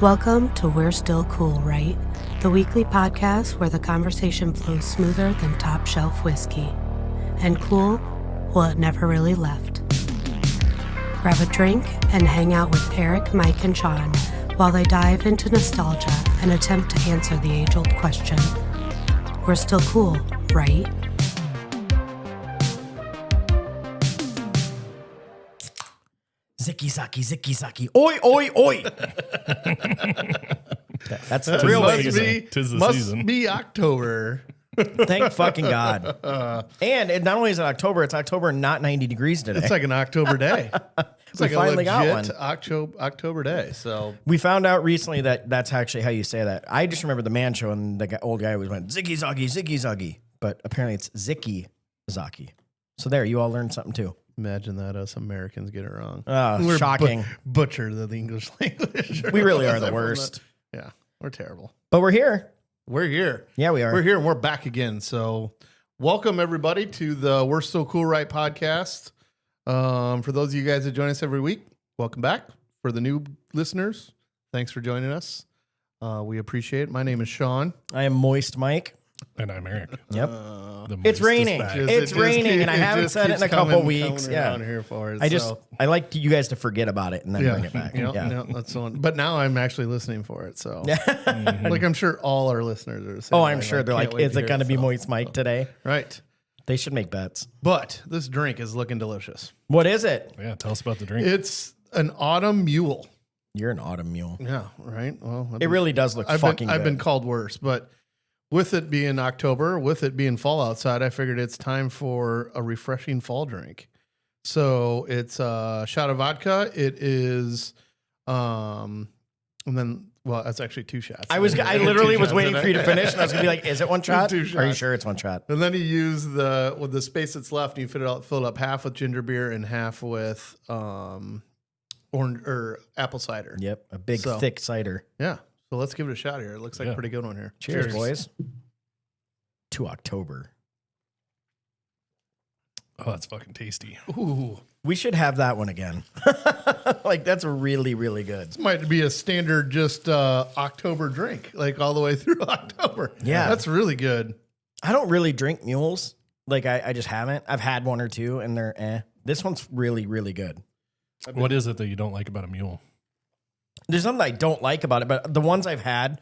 Welcome to We're Still Cool, Right? The weekly podcast where the conversation flows smoother than top shelf whiskey. And cool, well, it never really left. Grab a drink and hang out with Erik, Mike, and Sean while they dive into nostalgia and attempt to answer the age-old question. We're still cool, right? Zicky zaki, oi, oi, oi. That's the real way to say it. Tis the Must season. be October. Thank fucking God. And it not only is it October, it's October and not 90 degrees today. It's like an October day. It's We like finally a got legit one. October day. So We found out recently that that's actually how you say that. I just remember the man show and the old guy always went, Zicky zaki. But apparently it's Zicky zaki. So there, you all learned something too. imagine that us Americans get it wrong. We're shocking. Butcher the English language. We really are the worst. Yeah, we're terrible. But we're here. We're here. Yeah, we are. We're here and we're back again. So welcome everybody to the We're Still Cool Right podcast. For those of you guys that join us every week, welcome back. For the new listeners, thanks for joining us. We appreciate it. My name is Sean. I am Moist Mike. And I'm Eric. Yep. The It's moist raining. is back. It's raining, and I haven't said it in a couple weeks. Yeah, Yeah. here for it. I like you guys to forget about it and then bring it back. Yeah, that's the one. But now I'm actually listening for it. So, like, I'm sure all our listeners are. Saying, Oh, I'm sure they're like, is it going to be Moist Mike today? Right. They should make bets. But this drink is looking delicious. What is it? Yeah, tell us about the drink. It's an autumn mule. You're an autumn mule. Yeah. Right. Well, It really does look fucking I've good. been called worse, but with it being October, with it being fall outside, I figured it's time for a refreshing fall drink. So it's a shot of vodka. It is, and then, well, that's actually two shots. I literally was waiting shots for you to finish, and I was gonna be like, "Is it one shot? Two Are you shots. sure it's one shot?" And then you use with the space that's left, and you fill it up half with ginger beer and half with orange or apple cider. Yep, a big So- thick cider. Yeah. So let's give it a shot here. It looks like a pretty good one here. Cheers, boys. To October. Oh, that's fucking tasty. Ooh. We should have that one again. Like that's really, really good. This might be a standard just October drink, like all the way through October. Yeah. That's really good. I don't really drink mules. Like I just haven't. I've had one or two, and they're eh. This one's really, really good. What is it that you don't like about a mule? There's something I don't like about it, but the ones I've had,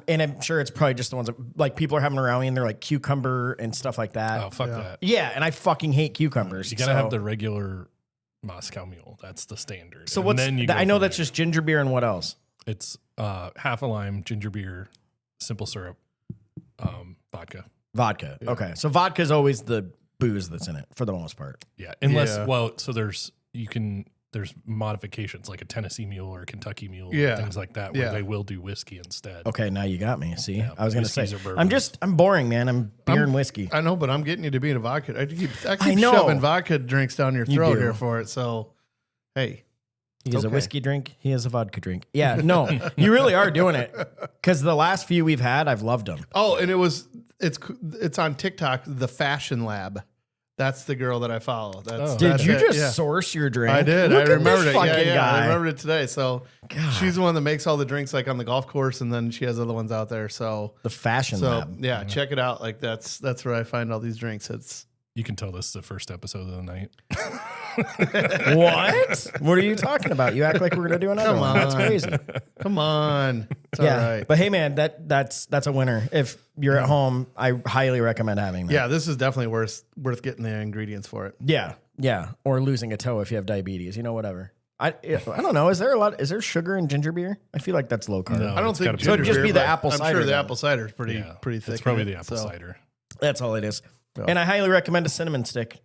and I'm sure it's probably just the ones that, like people are having around me, and they're like cucumber and stuff like that. Oh, fuck that. Yeah, and I fucking hate cucumbers. You got to have the regular Moscow mule. That's the standard. So And what's? then you go I know from that's there. just ginger beer and what else? It's half a lime, ginger beer, simple syrup, vodka. Vodka. Okay, so vodka is always the booze that's in it for the most part. Yeah, unless Yeah. so there's modifications like a Tennessee mule or a Kentucky mule, Yeah. or things like that, where Yeah. they will do whiskey instead. Okay, now you got me. See, Yeah, I was gonna say, whiskeys or I'm boring, man. I'm beer and whiskey. I know, but I'm getting you to be in a vodka. I keep I know. shoving vodka drinks down your You throat do. here for it. So, hey, He has a okay. whiskey drink. He has a vodka drink. Yeah, no, you really are doing it. Because the last few we've had, I've loved them. oh, and it's on TikTok, the Fashion Lab. That's the girl that I follow. Oh. Did that's you it, just yeah. source your drink? I did. Look I at remembered this it. fucking Yeah, guy. I remembered it today. So God. she's the one that makes all the drinks like on the golf course, and then she has other ones out there. So The fashion so lab. yeah, check it out. Like that's where I find all these drinks. It's You can tell this is the first episode of the night. What? What are you talking about? You act like we're gonna do another Come one. That's on. crazy. come on. It's Yeah, all right. but hey, man, that's a winner. If you're at home, I highly recommend having that. Yeah, this is definitely worth getting the ingredients for it. Yeah, or losing a toe if you have diabetes. You know, whatever. I don't know. Is there sugar in ginger beer? I feel like that's low carb. No. I don't it's think gotta be So it'd just be the but apple I'm cider sure the then. apple cider is pretty Yeah, thick. it's probably in the it, apple so, cider. That's all it is. Yeah. And I highly recommend a cinnamon stick,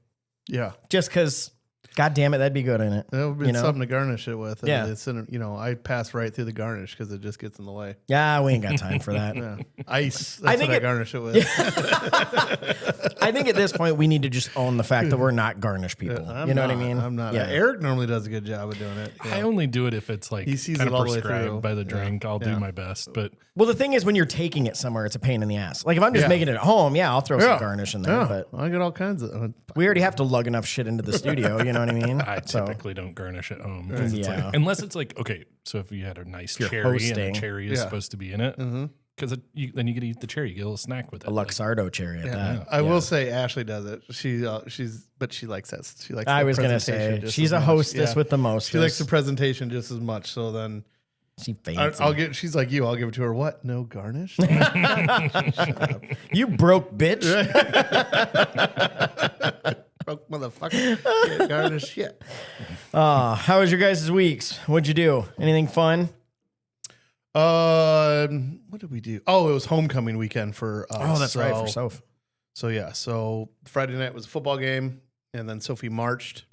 Yeah, just because. God damn it, that'd be good in it. that would be You know? something to garnish it with. Yeah. It's I pass right through the garnish because it just gets in the way. Yeah, we ain't got time for that. Yeah. Ice. That's I think what I it- garnish it with. I think at this point we need to just own the fact that we're not garnish people. I'm You know not, what I mean? I'm not. Yeah. Eric normally does a good job of doing it. Yeah. I only do it if it's like He sees kind it of all the way prescribed through. by the Yeah. drink. I'll Yeah. do my best, but Well, the thing is, when you're taking it somewhere, it's a pain in the ass. Like if I'm just Yeah. making it at home, yeah, I'll throw Yeah. some garnish in there. Yeah, But I get all kinds of. we already have to lug enough shit into the studio. You know what what I mean? I So, typically don't garnish at home. 'Cause it's Yeah. like, unless it's like, okay, so if you had a nice you're cherry hosting. and a cherry is Yeah. supposed to be in it, Mm-hmm. because then you get to eat the cherry, you get a little snack with it. a Luxardo cherry at that. I Yeah. will say Ashley does it. But she likes that. She likes. I the was going to presentation say, just she's as a much. hostess Yeah. with the most. She likes the presentation just as much. So then She fancy. I'll get. She's like you. I'll give it to her. What? No garnish. You broke bitch. Broke motherfucker. Can't garnish shit. How was your guys' weeks? What'd you do? Anything fun? What did we do? Oh, it was homecoming weekend for us. Oh, that's right, for Soph. So yeah, so Friday night was a football game, and then Sophie marched.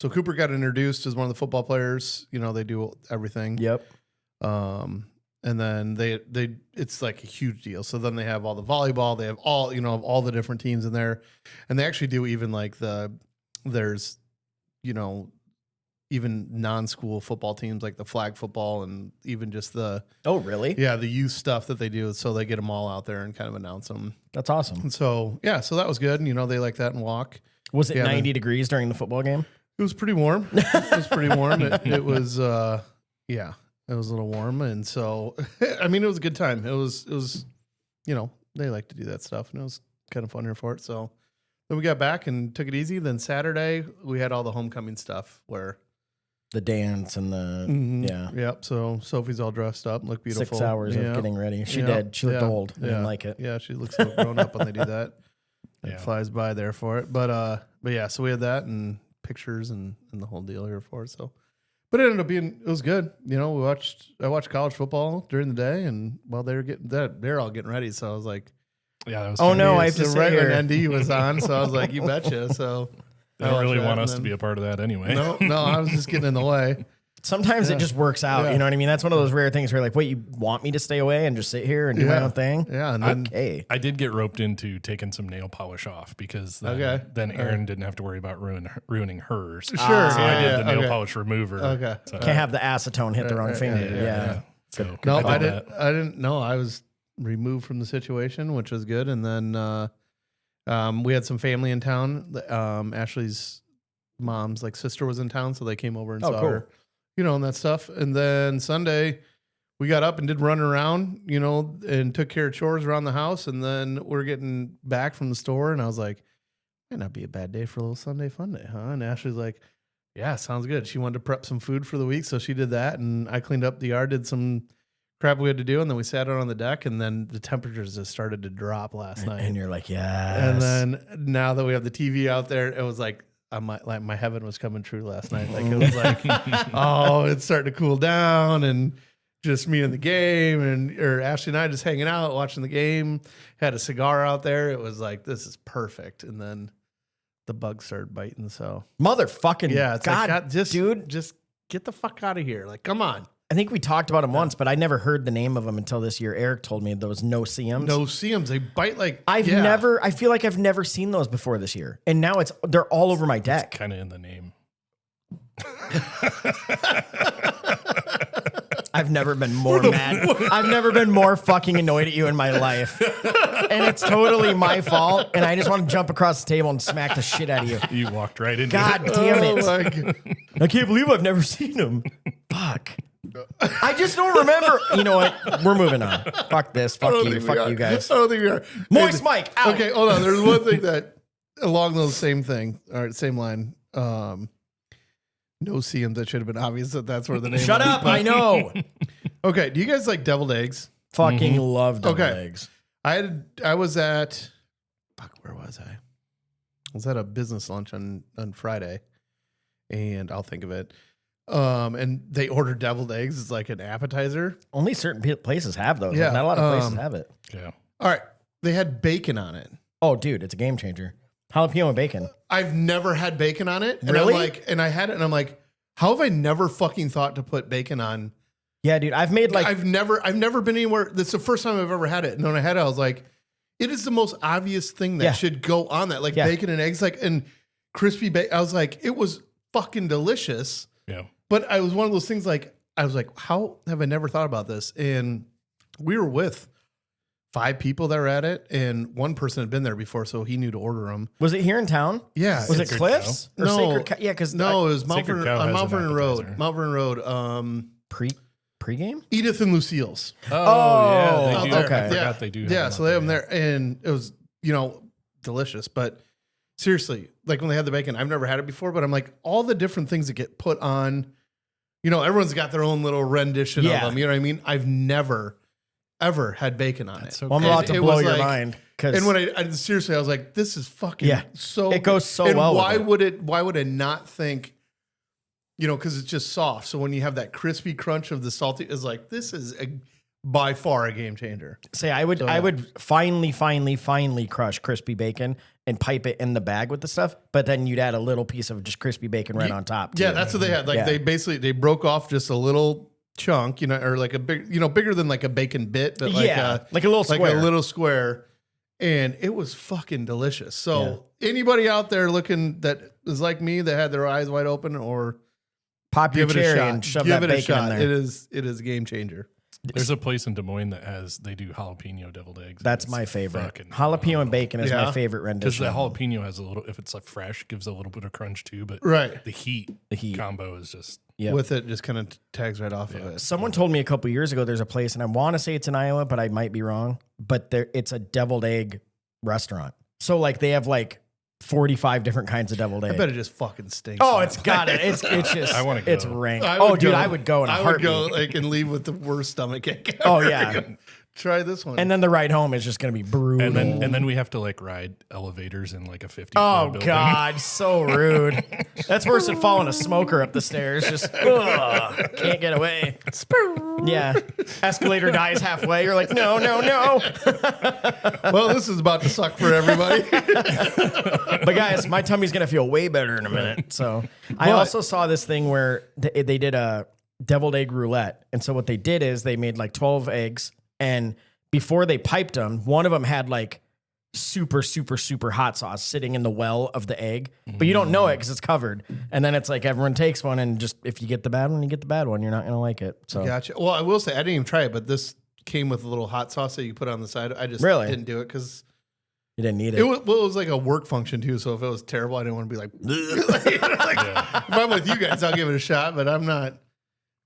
So Cooper got introduced as one of the football players. You know, they do everything. Yep. And then they it's like a huge deal. So then they have all the volleyball. They have all the different teams in there, and they actually do even like there's even non-school football teams like the flag football and even just the really? the youth stuff that they do. So they get them all out there and kind of announce them. That's awesome. And so so that was good. And, they like that and walk. Was it Yeah, 90 degrees during the football game? It was pretty warm. It was pretty warm. It was it was a little warm, and so I mean it was a good time. It was they like to do that stuff, and it was kind of fun here for it. So then we got back and took it easy. Then Saturday we had all the homecoming stuff where The dance and the yep. So Sophie's all dressed up, looked beautiful. 6 hours of Yeah. getting ready. She Yeah. did. She looked Yeah. old. I didn't like it. Yeah, she looks so grown up when they do that. It Yeah. flies by there for it. But yeah, so we had that and pictures and the whole deal here for it. So, but it ended up it was good. I watched college football during the day, and while they were they're all getting ready. So I was like, Yeah, that was Oh, fun. no, I have to sit right here. when ND was on. So I was like, you betcha. So They I don't watched really that, want and us to then- be a part of that anyway. No, I was just getting in the way. Sometimes it just works out. Yeah. You know what I mean? That's one of those rare things where you're like, wait, you want me to stay away and just sit here and do my Yeah. own thing? Yeah, and then Okay. I did get roped into taking some nail polish off because then Erin didn't have to worry about ruining hers. Sure, So I did yeah, the nail okay. polish remover. Okay. So, Can't have the acetone hit the wrong finger. Yeah. So no, I I did didn't. that. I didn't know. I was removed from the situation, which was good. And then we had some family in town. Ashley's mom's sister was in town, so they came over and Oh, saw cool. her, and that stuff. And then Sunday, we got up and did run around, and took care of chores around the house. And then we're getting back from the store, and I was like, might not be a bad day for a little Sunday fun day, huh? And Ashley's like, yeah, sounds good. She wanted to prep some food for the week, so she did that, and I cleaned up the yard, did some crap we had to do, and then we sat out on the deck, and then the temperatures just started to drop last night. And you're like, yeah. And then now that we have the TV out there, it was like my heaven was coming true last night. Like it was like, oh, it's starting to cool down, and just me in the game, or Ashley and I just hanging out watching the game. Had a cigar out there. It was like, this is perfect. And then the bugs started biting. So motherfucking yeah, it's God, like, dude. just get the fuck out of here. Like, come on. I think we talked about them once, but I never heard the name of them until this year. Eric told me those no-see-ums. No see-ums. They bite like I feel like I've never seen those before this year. And now they're all over my deck. Kind of in the name. I've never been more mad. I've never been more fucking annoyed at you in my life. And it's totally my fault. And I just want to jump across the table and smack the shit out of you. You walked right into God it. damn Oh it. my God. I can't believe I've never seen them. Fuck. I just don't remember. You know what? We're moving on. Fuck this. Fuck you. Fuck you guys. I don't think we are. Moist Mike, out. Okay, hold on. There's one thing that along those same thing. All right, same line. No see-ums. That should have been obvious that that's where the name. Shut was. up. I know. Okay. Do you guys like deviled eggs? Fucking love deviled Okay. eggs. I was at. Fuck. Where was I? I was at a business lunch on Friday, and I'll think of it. And they ordered deviled eggs as like an appetizer. Only certain places have those. Yeah, Not a lot of places have it. Yeah. All right. They had bacon on it. Oh, dude, it's a game changer. Jalapeno and bacon. I've never had bacon on it. And Really? I'm like, and I had it and I'm like, how have I never fucking thought to put bacon on? Yeah, dude, I've made like I've never been anywhere. That's the first time I've ever had it. And when I had it, I was like, it is the most obvious thing that Yeah. should go on that. Like Yeah. bacon and eggs, and crispy bacon. I was like, it was fucking delicious. Yeah. But I was one of those things I was like, how have I never thought about this? And we were with 5 people that were at it, and one person had been there before, so he knew to order them. Was it here in town? Yeah. Was it Cliff's? Or No. Sacred Cow? Yeah, because It was Mount Sacred Vernon, Cow on has Mount an Vernon Road. appetizer. Mount Vernon Road. Pregame? Edith and Lucille's. Oh, yeah. They do. okay. I forgot they do. Yeah, so they have them there, and it was, delicious. But seriously, like when they had the bacon, I've never had it before, but I'm like, all the different things that get put on, everyone's got their own little rendition of them. You know what I mean? I've never, ever had bacon on it. so Well, I'm about to It blow was your like- mind. And when I seriously, I was like, this is fucking so. It goes so and well with Why it. would it? Why would I not think? Because it's just soft. So when you have that crispy crunch of the salty, it's like this is by far a game changer. Say I would finely crush crispy bacon and pipe it in the bag with the stuff, but then you'd add a little piece of just crispy bacon right on top. Yeah, too. that's what they had. Like they broke off just a little chunk, or like a big, bigger than like a bacon bit, but like like a little square. like a little square, and it was fucking delicious. So anybody out there looking that is like me that had their eyes wide open, or Pop your give it a cherry shot, and shove give that it a bacon in shot. there. It is a game changer. There's a place in Des Moines that they do jalapeno deviled eggs. That's It's my favorite. fucking Jalapeno and bacon is my favorite Because rendition. the jalapeno has a little, if it's like fresh, gives a little bit of crunch too. But Right. the heat heat. combo is just Yep. With it, just kind of tags right off of it. Someone told me a couple years ago there's a place, and I want to say it's in Iowa, but I might be wrong. But it's a deviled egg restaurant. So like they have like 45 different kinds of deviled egg. I bet it just fucking stinks. Oh, it's got it. It's just I wanna go. it's rank. I Oh, would dude, go- I would go in a I would heartbeat. go like and leave with the worst stomach ache. Oh ever. yeah. Try this one. And then the ride home is just going to be brutal. and then we have to like ride elevators in like a 50 Oh building. God, so rude. That's worse than following a smoker up the stairs. Just can't get away. Yeah, escalator dies halfway. You're like, no. well, this is about to suck for everybody. But guys, my tummy's gonna feel way better in a minute. So I also saw this thing where they did a deviled egg roulette, and so what they did is they made like 12 eggs, and before they piped them, one of them had like super hot sauce sitting in the well of the egg, but you don't know it because it's covered. And then it's like everyone takes one, and just if you get the bad one, you get the bad one. You're not gonna like it. So Gotcha. Well, I will say I didn't even try it, but this came with a little hot sauce that you put on the side. I just Really? didn't do it because you didn't need it. it was like a work function too. So if it was terrible, I didn't want to be like, if I'm with you guys, I'll give it a shot. But I'm not.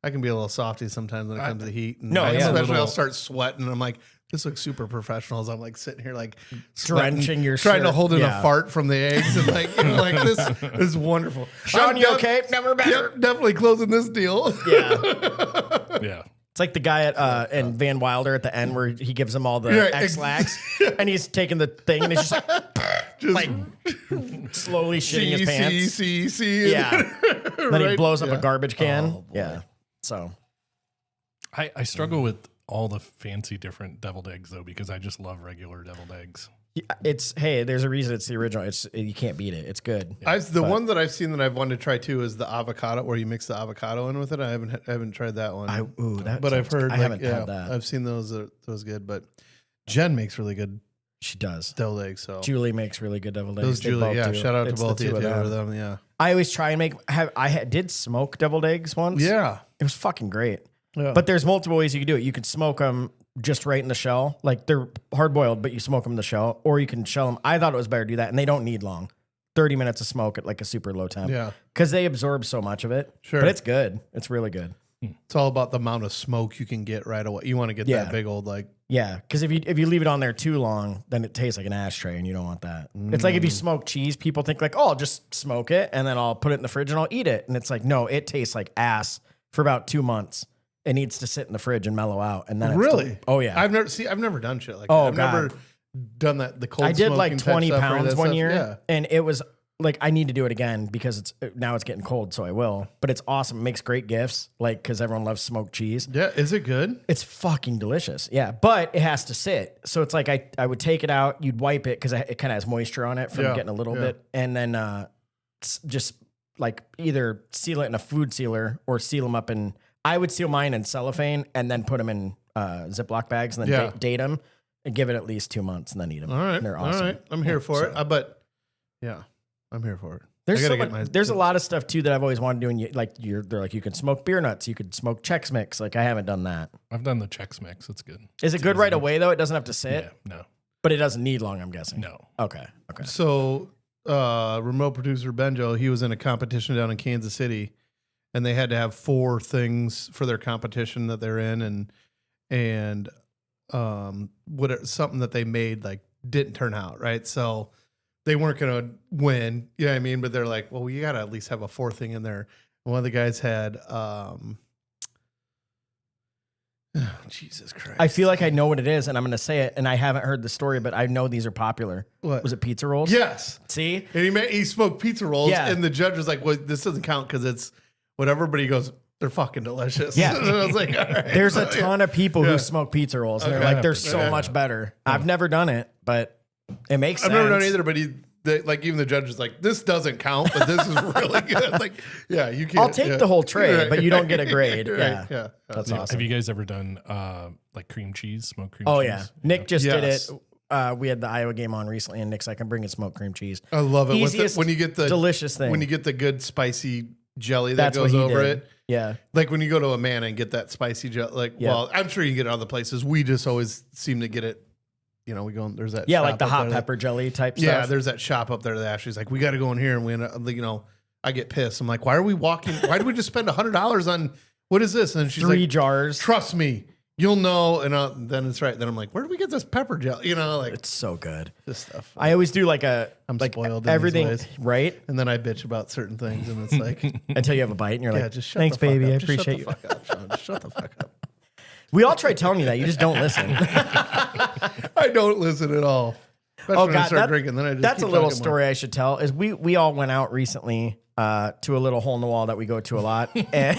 I can be a little softy sometimes when it comes to heat. And especially I'll start sweating, and I'm like, this looks super professional. As I'm like sitting here, like Drenching your trying to shirt. hold in Yeah. a fart from the eggs, and like, like this is wonderful. Sean, I'm you okay? Never better. Yep, definitely closing this deal. Yeah. Yeah. It's like the guy at in Van Wilder at the end where he gives him all the Right, X-Lax and he's taking the thing and he's just like slowly shitting his pants. See. Yeah. Then he Right? blows up Yeah. a garbage can. Oh, boy. Yeah. So I struggle with all the fancy different deviled eggs though, because I just love regular deviled eggs. there's a reason it's the original. You can't beat it. It's good. One that I've seen that I've wanted to try too is the avocado, where you mix the avocado in with it. I haven't tried that one. But I've heard. I haven't had that. I've seen those. Those good. But Jen makes really good She does. deviled eggs. So Julie makes really good deviled eggs. those They Julie, both yeah. do. Shout out to It's the both two of you. of Them, yeah. I always try and did smoke deviled eggs once. Yeah. It was fucking great. Yeah. But there's multiple ways you can do it. You could smoke them just right in the shell. Like they're hard boiled, but you smoke them in the shell, or you can shell them. I thought it was better to do that. And they don't need long. 30 minutes of smoke at like a super low temp. Yeah. Because they absorb so much of it. Sure. But it's good. It's really good. It's all about the amount of smoke you can get right away. You want to get that big old like. Yeah. Because if you leave it on there too long, then it tastes like an ashtray and you don't want that. It's like if you smoke cheese, people think like, oh, I'll just smoke it and then I'll put it in the fridge and I'll eat it. And it's like, no, it tastes like ass for about 2 months. It needs to sit in the fridge and mellow out. And then Really? Oh yeah. I've never done shit like Oh, that. I've God. never done that. The cold. I did like smoking type 20 stuff or pounds that one stuff. year, Yeah. and it was like I need to do it again because now it's getting cold, so I will. But it's awesome. It makes great gifts, like because everyone loves smoked cheese. Yeah. Is it good? It's fucking delicious. Yeah, but it has to sit. So it's like I would take it out, you'd wipe it because it kind of has moisture on it from Yeah, getting a little yeah. bit, and then just like either seal it in a food sealer or seal them up in. I would seal mine in cellophane and then put them in Ziploc bags and then Yeah. date them and give it at least 2 months and then eat them. All right. They're awesome. All right. I'm here for So- it. But yeah, I'm here for it. There's a lot of stuff too that I've always wanted to do. And they're like, you can smoke beer nuts, you could smoke Chex Mix. Like I haven't done that. I've done the Chex Mix. It's good. Is it good right away though? It doesn't have to sit. Yeah, no. But it doesn't need long, I'm guessing. No. Okay. So, remote producer Benjo, he was in a competition down in Kansas City, and they had to have 4 things for their competition that they're in, and something that they made like didn't turn out right. So they weren't going to win. You know what I mean? But they're like, well, you got to at least have a 4th thing in there. And one of the guys had. Oh, Jesus Christ. I feel like I know what it is, and I'm going to say it, and I haven't heard the story, but I know these are popular. What? Was it pizza rolls? Yes. See? And he smoked pizza rolls, Yeah. and the judge was like, well, this doesn't count because it's whatever, but he goes, they're fucking delicious. Yeah. And I was like, all right. There's a ton of people who smoke pizza rolls, and they're like, they're so much better. I've never done it, but it makes sense. I've never done either, but even the judge is like, this doesn't count, but this is really good. Like, yeah, you can't. I'll take the whole tray, Right. but you don't get a grade. Right. Yeah. That's awesome. Have you guys ever done like cream cheese, smoked cream cheese? Oh, yeah. Nick just did Yes. it. We had the Iowa game on recently, and Nick's like, I'm bringing smoked cream cheese. I love it. Easiest, When you get the delicious thing. When you get the good spicy jelly that That's goes what he over did. it. Yeah. Like when you go to a man and get that spicy jelly, well, I'm sure you can get it other places. We just always seem to get it. You know, we go, there's that. Yeah, shop like the up hot there pepper jelly type Yeah, stuff. there's that shop up there that Ashley's like, we got to go in here, and we end up, I get pissed. I'm like, why are we walking? Why did we just spend $100 on what is this? And she's 3 like, jars. trust me, you'll know. And then it's right. Then I'm like, where did we get this pepper jelly? Like It's so good. this stuff. I always do like I'm spoiled in everything, these ways. right? And then I bitch about certain things, and it's like, Until you have a bite, and you're yeah, like, just shut thanks, the fuck baby. up. I Just appreciate you. Shut the fuck up, Sean. Just shut the fuck up. We all try telling you that. You just don't listen. I don't listen at all. Especially when I start drinking. Then I just that's keep a little talking story I should tell. Is we all went out recently to a little hole in the wall that we go to a lot, and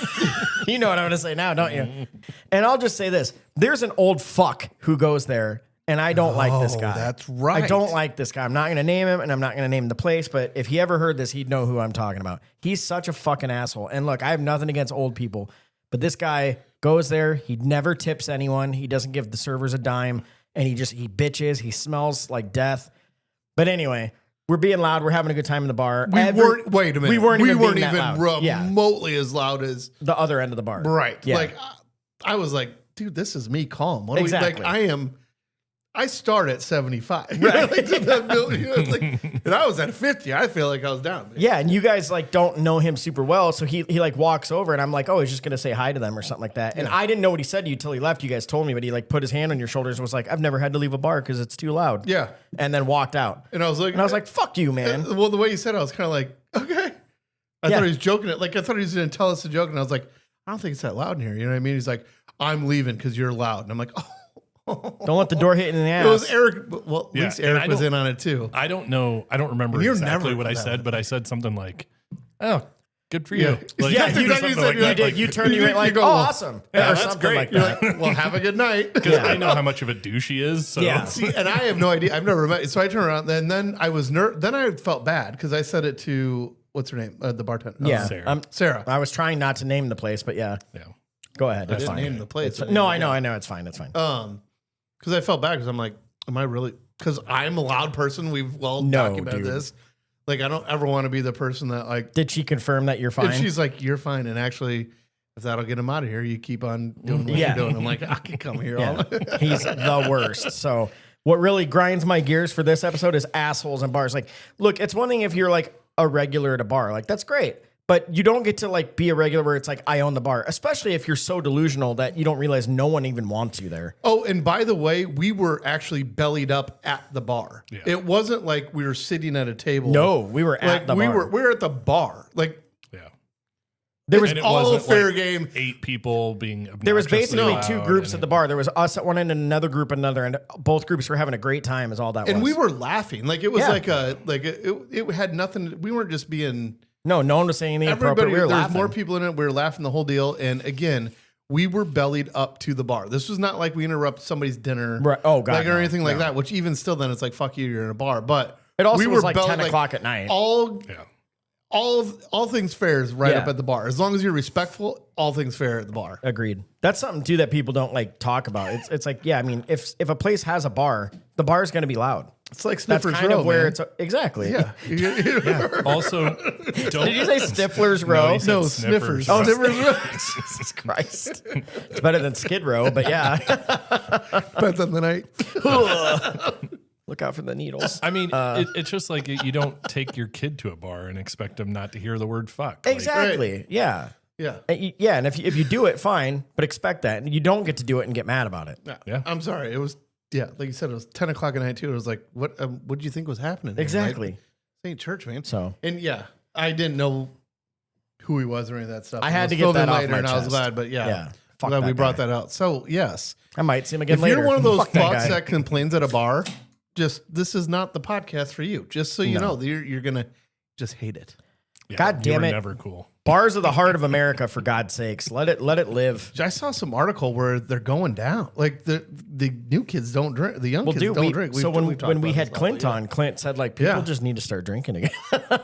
you know what I'm going to say now, don't you? And I'll just say this: there's an old fuck who goes there, and I don't like this guy. That's right. I don't like this guy. I'm not going to name him, and I'm not going to name the place. But if he ever heard this, he'd know who I'm talking about. He's such a fucking asshole. And look, I have nothing against old people, but this guy goes there. He never tips anyone. He doesn't give the servers a dime. And he bitches. He smells like death. But anyway, we're being loud. We're having a good time in the bar. Wait a minute. We weren't even even Yeah. remotely as loud as The other end of the bar. right. Yeah. Like I was like, dude, this is me calm. What Exactly. I start at 75. Right. And I was at 50. I feel like I was down. Yeah, and you guys like don't know him super well, so he like walks over, and I'm like, oh, he's just gonna say hi to them or something like that. And I didn't know what he said to you till he left. You guys told me, but he like put his hand on your shoulders and was like, I've never had to leave a bar because it's too loud. Yeah. And then walked out. And I was like, fuck you, man. Well, the way you said it, I was kind of like, okay. I thought he was joking it. Like I thought he was going to tell us a joke, and I was like, I don't think it's that loud in here. You know what I mean? He's like, I'm leaving because you're loud, and I'm like, oh. Don't let the door hit in the ass. It was Eric. Well, at least and Eric was in on it too. I don't know. I don't remember You're exactly never what I that said, way. but I said something like, "Oh, good for Yeah. you." Like, Yeah, something you like did. that. You turned and you went like, go, oh, well, awesome. yeah, or that's something great. like You're that. Well, have a good night. Because I know how much of a douche he is. So Yeah. See, and I have no idea. I've never met. So I turned around, and then I was Then I felt bad because I said it to what's her name, the bartender. Yeah. Sarah. Sarah. I was trying not to name the place, but yeah. Go ahead. It's didn't fine. name the place. No, I know. It's fine. It's fine. Because I felt bad because I'm like, am I really? Because I'm a loud person. We've documented dude. this. Like, I don't ever want to be the person that like. Did she confirm that you're fine? And she's like, you're fine. And actually, if that'll get him out of here, you keep on doing what Yeah. you're doing. I'm like, I can come here. Yeah. All He's the worst. So what really grinds my gears for this episode is assholes in bars. Like, look, it's one thing if you're like a regular at a bar, like that's great. But you don't get to like be a regular where it's like, I own the bar, especially if you're so delusional that you don't realize no one even wants you there. Oh, and by the way, we were actually bellied up at the bar. Yeah. It wasn't like we were sitting at a table. No, we were like at the we bar. were at the bar. Like yeah. There was And it all wasn't fair like game. 8 people being There was obnoxiously basically loud 2 groups and- at the bar. There was us at one end and another group at another, and both groups were having a great time. Is all that was. And we were laughing. Like it was Yeah. it had nothing. We weren't just being. no one was saying anything Everybody, inappropriate. We were there was laughing. more people in it. We were laughing the whole deal. And again, we were bellied up to the bar. This was not like we interrupted somebody's dinner, Right. Oh, God, like or no, anything like no. that. Which even still, then it's like fuck you, you're in a bar. But It also we was were like bellied, 10 o'clock at night. All Yeah. all things fair is right Yeah. up at the bar. As long as you're respectful, all things fair at the bar. Agreed. That's something too that people don't like talk about. It's like, yeah, I mean, if a place has a bar, the bar is going to be loud. It's like That's Sniffers kind Row, of where man. it's exactly. Yeah. Also, don't. Did you say Stifler's Row? he said No, Sniffers. Oh, Sniffers Row. Jesus Christ. It's better than Skid Row, but yeah. Depends on the night. Look out for the needles. I mean, it's just like you don't take your kid to a bar and expect them not to hear the word fuck. Like, Exactly. Yeah. Yeah. Yeah, and if you do it, fine, but expect that. And you don't get to do it and get mad about it. Yeah. I'm sorry. It was, like you said, it was 10 o'clock at night too. It was like, what did you think was happening here? Exactly. Like, this ain't church, man. So And yeah, I didn't know who he was or any of that stuff. I had was to get filled that in off later, my and I was chest. glad, but Yeah. yeah. Fuck Glad we that brought guy. that out. So yes, I might see him again if later. you're one of those Fuck that fucks guy. that complains at a bar, this is not the podcast for you. Just so you know, you're gonna just hate it. Yeah, God damn you were it. Never cool. Bars are the heart of America, for God's sakes. Let it live. I saw some article where they're going down. Like the new kids don't drink. The young Well, kids dude, don't drink. so We've when talked we about had this Clint level, on, Clint said like people Yeah. just need to start drinking again,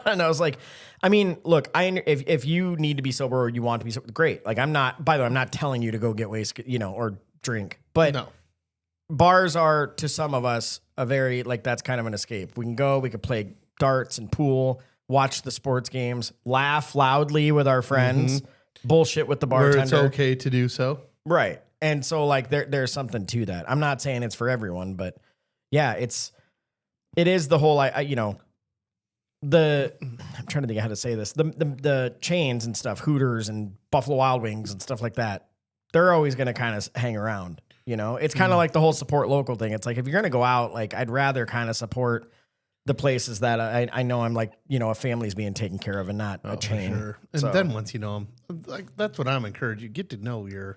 and I was like, I mean, look, if you need to be sober or you want to be sober, great. Like I'm not. By the way, I'm not telling you to go get wasted, or drink, but No. bars are to some of us a very that's kind of an escape. We can go, we could play darts and pool, watch the sports games, laugh loudly with our friends, bullshit with the Where bartender. it's okay to do so. Right. And so there's something to that. I'm not saying it's for everyone, but yeah, it is the whole, I'm trying to think how to say this. The chains and stuff, Hooters and Buffalo Wild Wings and stuff like that, they're always going to kind of hang around. It's kind of like the whole support local thing. It's like, if you're going to go out, I'd rather kind of support the places that I know I'm a family's being taken care of and not a chain. Sure. And So- then once you know them, that's what I'm encouraged. You get to know your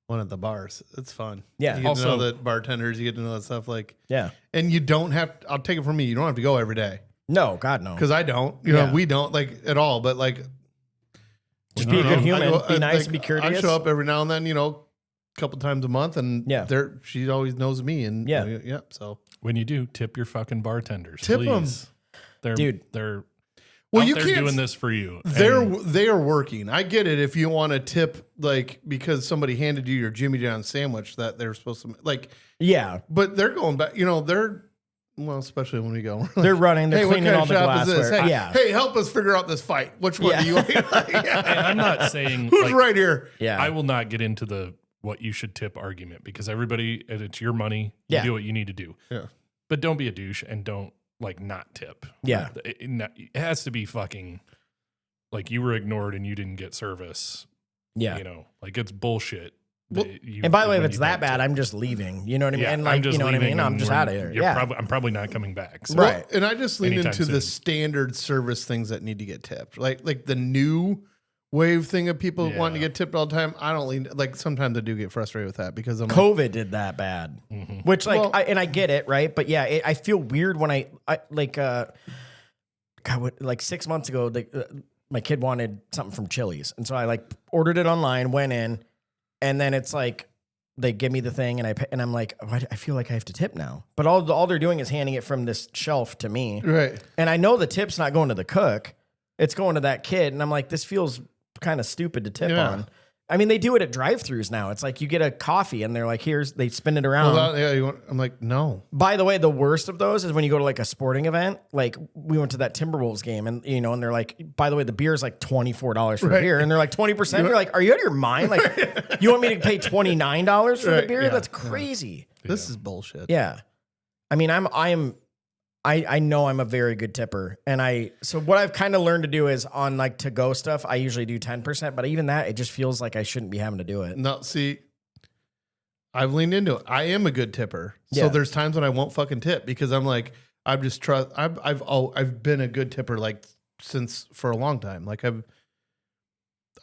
one of the bars. It's fun. Yeah. You get to know Also- the bartenders. You get to know that stuff. Yeah. And you don't have. I'll take it from me. You don't have to go every day No, God, no. because I don't. Yeah. We don't at all. But Just be a good human. Be nice and be I courteous. show up every now and then. A couple times a month, and Yeah. she always knows me. And Yeah. So When you do, tip your fucking bartenders. Tip 'em. please. They're, Dude. They're Well, out you there can't- doing this for you. they are working. I get it. If you want to tip because somebody handed you your Jimmy John's sandwich that they're supposed to Yeah. but they're going back. Well, especially when we go. They're running. They're Hey, what cleaning kind all of the shop is this? glassware. Hey, Yeah. hey, help us figure out this fight. Which one Yeah. do you want? And I'm not saying Who's right here? Yeah. I will not get into the what you should tip argument because it's your money. You Yeah. do what you need to do. Yeah. But don't be a douche and don't not tip. Yeah. It has to be fucking you were ignored and you didn't get service. Yeah. It's bullshit. Well, And by the way, if it's that bad, I'm just leaving. You know what I mean? Yeah, And I'm just you know what I leaving mean? I'm and just we're- out of here. you're Yeah. I'm probably not coming back. So. Right. And I just lean Anytime into the soon. standard service things that need to get tipped. Like the new wave thing of people wanting to Yeah. get tipped all the time. I don't lean sometimes I do get frustrated with that because I'm COVID did that bad, which I get it, right? But yeah, I feel weird when I 6 months ago, my kid wanted something from Chili's, and so I ordered it online, went in, and then it's they give me the thing, and I'm like, I feel like I have to tip now, but all they're doing is handing it from this shelf to me, right. and I know the tip's not going to the cook, it's going to that kid, and I'm like, this feels kind of stupid to tip Yeah. on. I mean, they do it at drive-thrus now. It's like you get a coffee and they're like, they spin it around. I'm like, no. By the way, the worst of those is when you go to a sporting event. We went to that Timberwolves game and and they're like, by the way, the beer is $24 for beer. And they're like 20%. You're like, are you out of your mind? You want me to pay $29 for the Right, beer? yeah, That's crazy. This is bullshit. Yeah. I mean, I know I'm a very good tipper. And so what I've kind of learned to do is on to-go stuff, I usually do 10%, but even that, it just feels like I shouldn't be having to do it. No, see, I've leaned into it. I am a good tipper. Yeah. So there's times when I won't fucking tip because I'm like, I've been a good tipper since for a long time.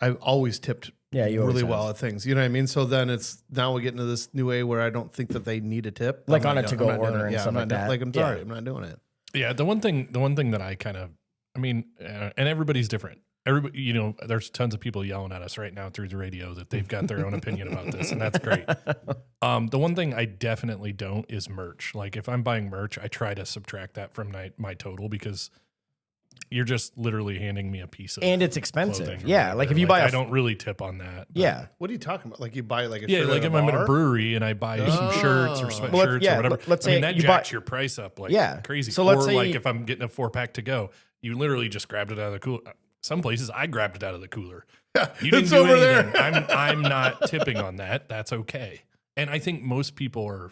I've always tipped Yeah, you always really have. well at things. You know what I mean? So then now we get into this new way where I don't think that they need a tip. Like I'm on not a doing- to-go I'm not doing order it. and Yeah, stuff I'm not like doing- that. I'm sorry, Yeah. I'm not doing it. Yeah, the one thing that I kind of, and everybody's different. Everybody, there's tons of people yelling at us right now through the radio that they've got their own opinion about this, and that's great. The one thing I definitely don't is merch. If I'm buying merch, I try to subtract that from my total because you're just literally handing me a piece of And it's expensive. clothing or Yeah. whatever. Like if you buy I don't really tip on that. but- yeah. What are you talking about? Like you buy like a Yeah, shirt like at if a I'm at a bar? brewery and I buy some shirts or sweatshirts Well, yeah, or whatever. let's I mean, say that you jacks buy- your price up like Yeah. crazy. So let's or say like you- if I'm getting a 4-pack to go, you literally just grabbed it out of the cooler. Some places I grabbed it out of the cooler. You didn't It's do over anything. there. I'm not tipping on that. That's okay. And I think most people are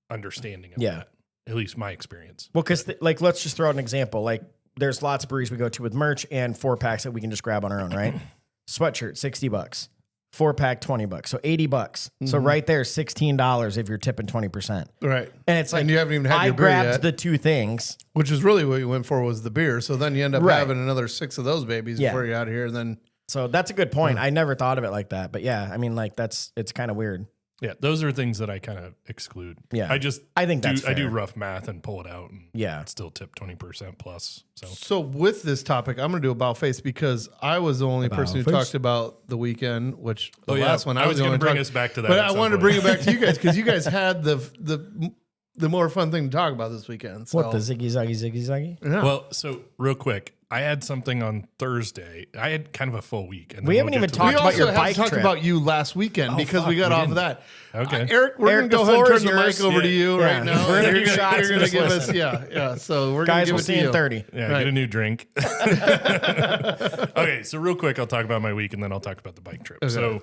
understanding of Yeah. that. At least my experience. Well, because like, let's just throw out an example. Like, there's lots of breweries we go to with merch and 4-packs that we can just grab on our own, right? Sweatshirt, $60. 4-pack, $20. So $80. So right there, $16 if you're tipping 20%. Right. And it's like, And you haven't even had I your beer grabbed yet. the two things. Which is really what you went for was the beer. So then you end up Right. having another 6 of those babies Yeah. before you're out of here. And then So that's a good point. I never thought of it like that. But yeah, I mean, like it's kind of weird. Yeah, those are things that I kind of exclude. Yeah. I think that's I do fair. rough math and pull it out and Yeah. still tip 20% plus. So So with this topic, I'm going to do about face because I was the only person who face. talked about the weekend, which the last one I was the going only to bring talk- us back to that. But at I some wanted to point. bring it back to you guys because you guys had the more fun thing to talk about this weekend. So, What, the ziggy zaggy? Yeah. Well, so real quick, I had something on Thursday. I had kind of a full week. And We then haven't we'll even get to talked we it. about also your have bike talked trip. about you last weekend because we got we off didn't. of that. Okay. Eric, we're Eric, going to go the ahead and floor turn is the mic yours. over to Yeah. you Yeah. right now. We're gonna do You're shots you're and gonna just give us, listen. yeah. So we're Guys, going we'll to see give you it in to 30. Yeah, Right. get a new drink. Okay, so real quick, I'll talk about my week and then I'll talk about the bike trip. Okay. So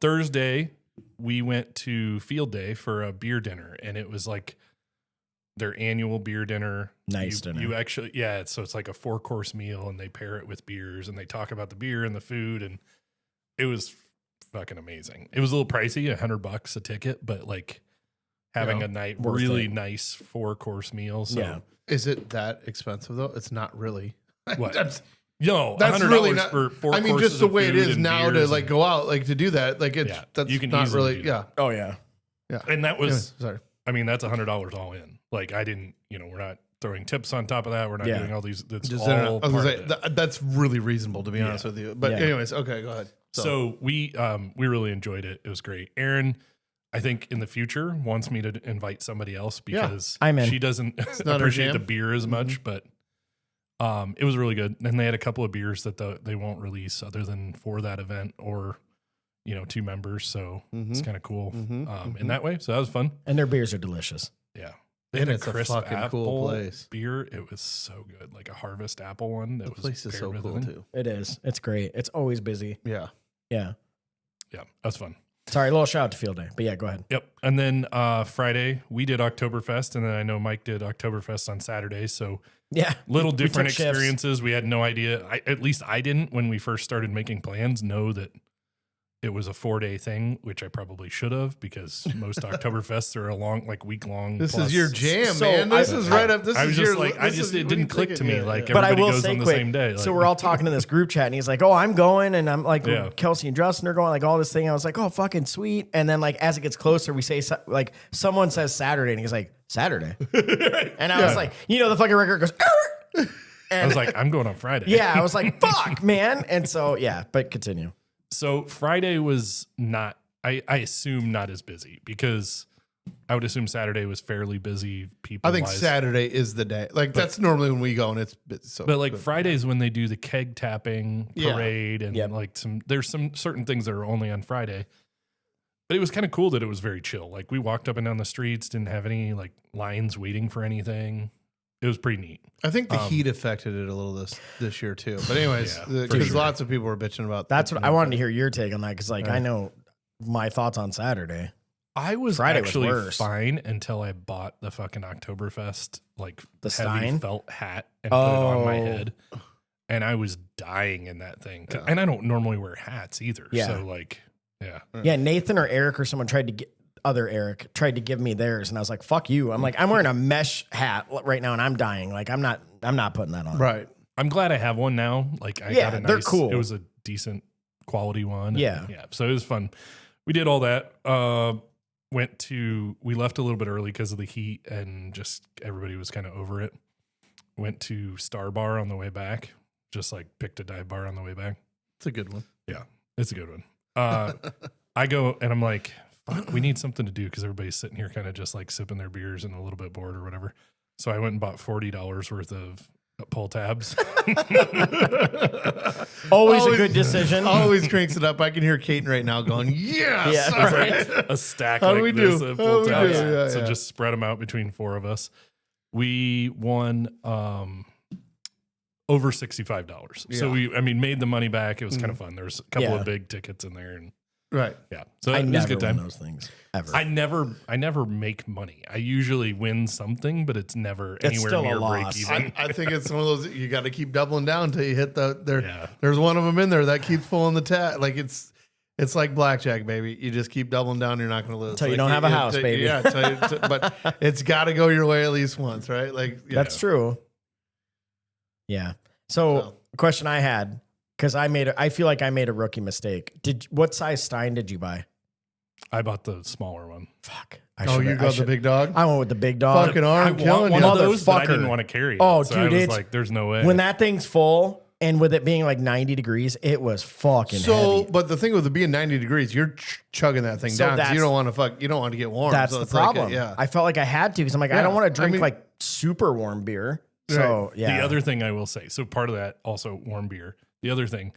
Thursday, we went to Field Day for a beer dinner, and it was like their annual beer dinner. Nice you, dinner. You actually, yeah, so it's like a 4-course meal, and they pair it with beers, and they talk about the beer and the food, and it was fucking amazing. It was a little pricey, $100 a ticket, but like having Yeah. a night Worth really it. nice 4-course meal. So Yeah. Is it that expensive though? It's not really. what? That's No, that's $100 really not. for 4 I mean, courses just the of way it food is and now to beers like and- go out, like to do that. Like it's Yeah, that's you can not easily really. do Yeah. Oh, yeah. Yeah. And that was, Sorry. I mean, that's $100 all in. Like I didn't, we're not throwing tips on top of that. We're not Yeah. doing all these. That's Just all I was part gonna of say, it. that's really reasonable to be honest with you. But Yeah. anyways, okay, go ahead. So we really enjoyed it. It was great. Aaron, I think in the future wants me to invite somebody else because I'm in. she doesn't not her appreciate jam. the beer as much, but it was really good. And they had a couple of beers that they won't release other than for that event or 2 members. So it's kind of cool in that way. So that was fun. And their beers are delicious. Yeah. And had it's a fucking cool place. Beer. It was so good. Like a Harvest Apple one. That The was place is paired so with cool it. too. It is. It's great. It's always busy. Yeah. Yeah. Yeah. That's fun. Sorry, a little shout out to Field Day. But yeah, go ahead. Yep. And then Friday we did Oktoberfest, and then I know Mike did Oktoberfest on Saturday. So Yeah. little We different took shifts. experiences. We had no idea. At least I didn't when we first started making plans know that it was a 4-day thing, which I probably should have because most Oktoberfests are a long, like week-long. This plus. is your jam, So man. This I- is right up. This I is was your. just like, this is- it what didn't you click to thinking? me. Yeah, Like yeah. But I everybody will goes say on the quick. same day. So like- we're all talking in this group chat, and he's like, "Oh, I'm going," and I'm like, Yeah. Kelsey and Justin are going, like all this thing. I was like, "Oh, fucking sweet." And then like as it gets closer, we say like someone says Saturday, and he's like, "Saturday," and I was like, the fucking record goes. "Arr!" I was like, I'm going on Friday. Yeah, I was like, "Fuck, man!" And so yeah, but continue. So Friday was not, I assume not as busy because I would assume Saturday was fairly busy. People, I think Saturday is the day. Like that's normally when we go, and it's so. but like good. Friday's when they do the keg tapping Yeah. parade and Yep. like there's some certain things that are only on Friday. But it was kind of cool that it was very chill. Like we walked up and down the streets, didn't have any like lines waiting for anything. It was pretty neat. I think the heat affected it a little this year too. But anyways, Yeah, because for sure. lots of people were bitching about. That's what I wanted to hear your take on that because like I know my thoughts on Saturday. I was Friday was actually worse. fine until I bought the fucking Oktoberfest like The heavy stein? felt hat and put it on my Oh. head, and I was dying in that thing. And I don't normally wear hats either. Yeah. So like, yeah, Yeah, Nathan or Eric or someone tried to give me theirs, and I was like, "Fuck you!" I'm like, I'm wearing a mesh hat right now, and I'm dying. Like, I'm not putting that on. right. I'm glad I have one now. Like, I Yeah, got a they're nice, cool. It was a decent quality one. and Yeah. yeah. So it was fun. We did all that. We left a little bit early because of the heat, and just everybody was kind of over it. Went to Star Bar on the way back. Just like picked a dive bar on the way back. It's a good one. Yeah, it's a good one. I go and I'm like, fuck, we need something to do because everybody's sitting here kind of just like sipping their beers and a little bit bored or whatever. So I went and bought $40 worth of pull tabs. Always a good decision. Always cranks it up. I can hear Kate right now going, yes. Yeah, All right. A stack How do like we this do? of How pull do we tabs. do? Yeah, So yeah. just spread them out between 4 of us. We won over $65. So made the money back. It was kind of fun. There was a couple of big tickets in there, and Right. yeah. So I it was a never good time. won those things ever. I never make money. I usually win something, but it's never anywhere still a near break loss. even. I think it's one of those you got to keep doubling down until you hit the. Yeah. There's one of them in there that keeps pulling the tab. Like it's like blackjack, baby. You just keep doubling down. You're not going to lose Till you don't have a house, baby. Yeah, but it's got to go your way at least once, right? Like That's true. Yeah. So, question I had, because I feel like I made a rookie mistake. What size stein did you buy? I bought the smaller one. Fuck. you got the big dog. I went with the big dog. Fucking I arm want killing one you. of those, but I Motherfucker. didn't want to carry it. Oh, so dude, I was it's- like, there's no way. When that thing's full and with it being like 90 degrees, it was fucking heavy. But the thing with it being 90 degrees, you're chugging that thing So down. 'Cause that's- you don't want to you don't want to get warm. That's so the it's like problem. yeah. I felt like I had to because I'm like, I Yeah. don't want to drink I mean- like super warm beer. So, yeah. The other thing I will say, so part of that also warm beer. The other thing,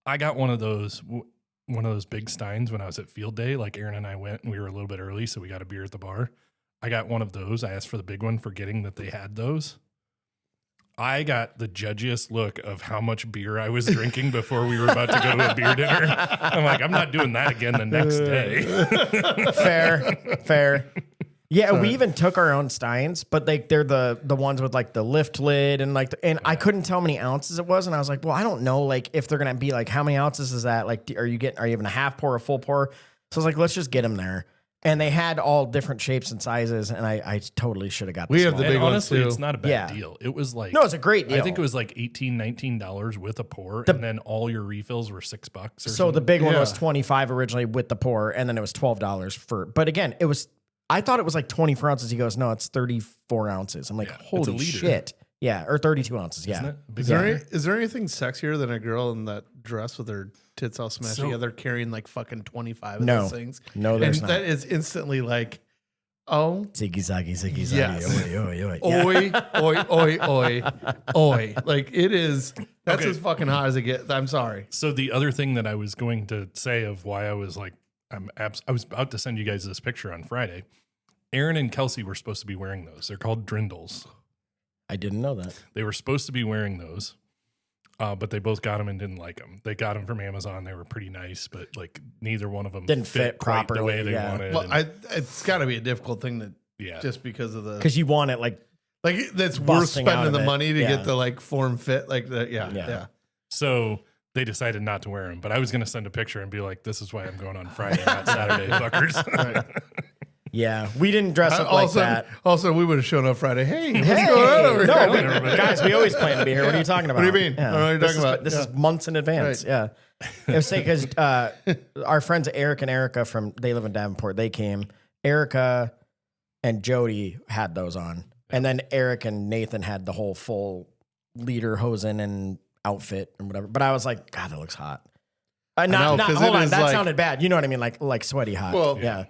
I got one of those big steins when I was at field day. Like Aaron and I went and we were a little bit early, so we got a beer at the bar. I got one of those. I asked for the big one, forgetting that they had those. I got the judgiest look of how much beer I was drinking before we were about to go to a beer dinner. I'm like, I'm not doing that again the next day. Fair. Yeah, we even took our own steins, but they're the ones with like the lift lid and I couldn't tell how many ounces it was, and I was like, well, I don't know, like if they're gonna be like how many ounces is that? Like, are you having a half pour, a full pour? So I was like, let's just get them there, and they had all different shapes and sizes, and I totally should have got. We the have the small. big And ones, honestly, too. it's not a bad Yeah. deal. It was like, No, it's a great deal. I think it was like $18, $19 with a pour, and then all your refills were $6 or So something. the big one Yeah. was 25 originally with the pour, and then it was $12 for. But again, it was. I thought it was like 24 ounces. He goes, no, it's 34 ounces. I'm like, Yeah, it's a holy liter. shit. Yeah, or 32 ounces. Yeah. Isn't it? Big Yeah. Is there anything sexier than a girl in that dress with her tits all smashed So- together carrying like fucking 25 of No. those things? No, there's and not. that is instantly like, oh, Ziggy zaggy, ziggy zaggy. Yes. Oi, oi, oi. Yeah. oi. Like it is, that's Okay. as fucking hot as it gets. I'm sorry. So the other thing that I was going to say of why I was like, I was about to send you guys this picture on Friday. Aaron and Kelsey were supposed to be wearing those. They're called Drindles. I didn't know that. They were supposed to be wearing those, but they both got them and didn't like them. They got them from Amazon. They were pretty nice, but like neither one of them Didn't fit quite the way properly, they yeah. wanted. Well, and- it's got to be a difficult thing to yeah. just because of the Because you want it like, that's worth busting out spending of the it. money to Yeah. get the like form fit like that. Yeah. Yeah. So they decided not to wear them, but I was going to send a picture and be like, this is why I'm going on Friday, not Saturday, fuckers. yeah, we didn't dress up like that. Also, we would have shown up Friday. Hey, what's Hey, going on over no, here? guys, we always plan to be here. What are you talking about? What do you mean? What are you This talking is- about? This Yeah. is months in advance. Right. Yeah. I was saying because our friends Erik and Erica they live in Davenport. They came. Erica and Jody had those on, and then Erik and Nathan had the whole full leader hosen and outfit and whatever. But I was like, God, that looks hot. know, 'cause Hold it on, is that like- sounded bad. You know what I mean? Like sweaty hot. Well, yeah.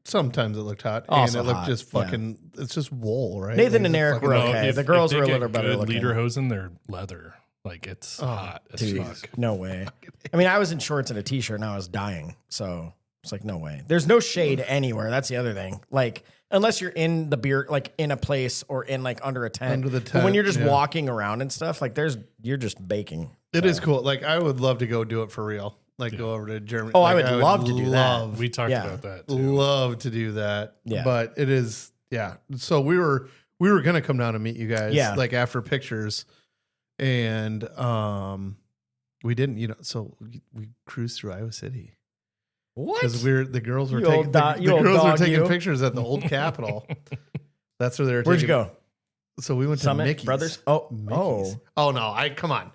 Sometimes it looked hot, Also and it looked hot, just fucking. It's just wool, right? Nathan Like, and it's Erik fucking- were No, okay. if- The girls if they were a get little better good looking. Lederhosen, they're leather. Like it's hot as Dude, fuck. no way. I mean, I was in shorts and a t-shirt and I was dying. So it's like, no way. There's no shade anywhere. That's the other thing. Like, unless you're in the beer, like in a place or in like under a tent. Under the But when tent, you're just yeah. walking around and stuff, like you're just baking. It is cool. Like I would love to go do it for real. Like go over to Germany. Oh, I Like, would love to do that. We talked Yeah. about that too. Love to do that. Yeah. But it is, yeah. So we were gonna come down and meet you guys. Yeah. Like after pictures, and we didn't. You know, so we cruised through Iowa City What? because the girls were You taking old dog- the you old girls were dog, taking you. pictures at the old Capitol. That's where they were. Where'd you taking, go? So we went to Summit Mickey's. Brothers? Oh, Mickey's. Oh no! I come on.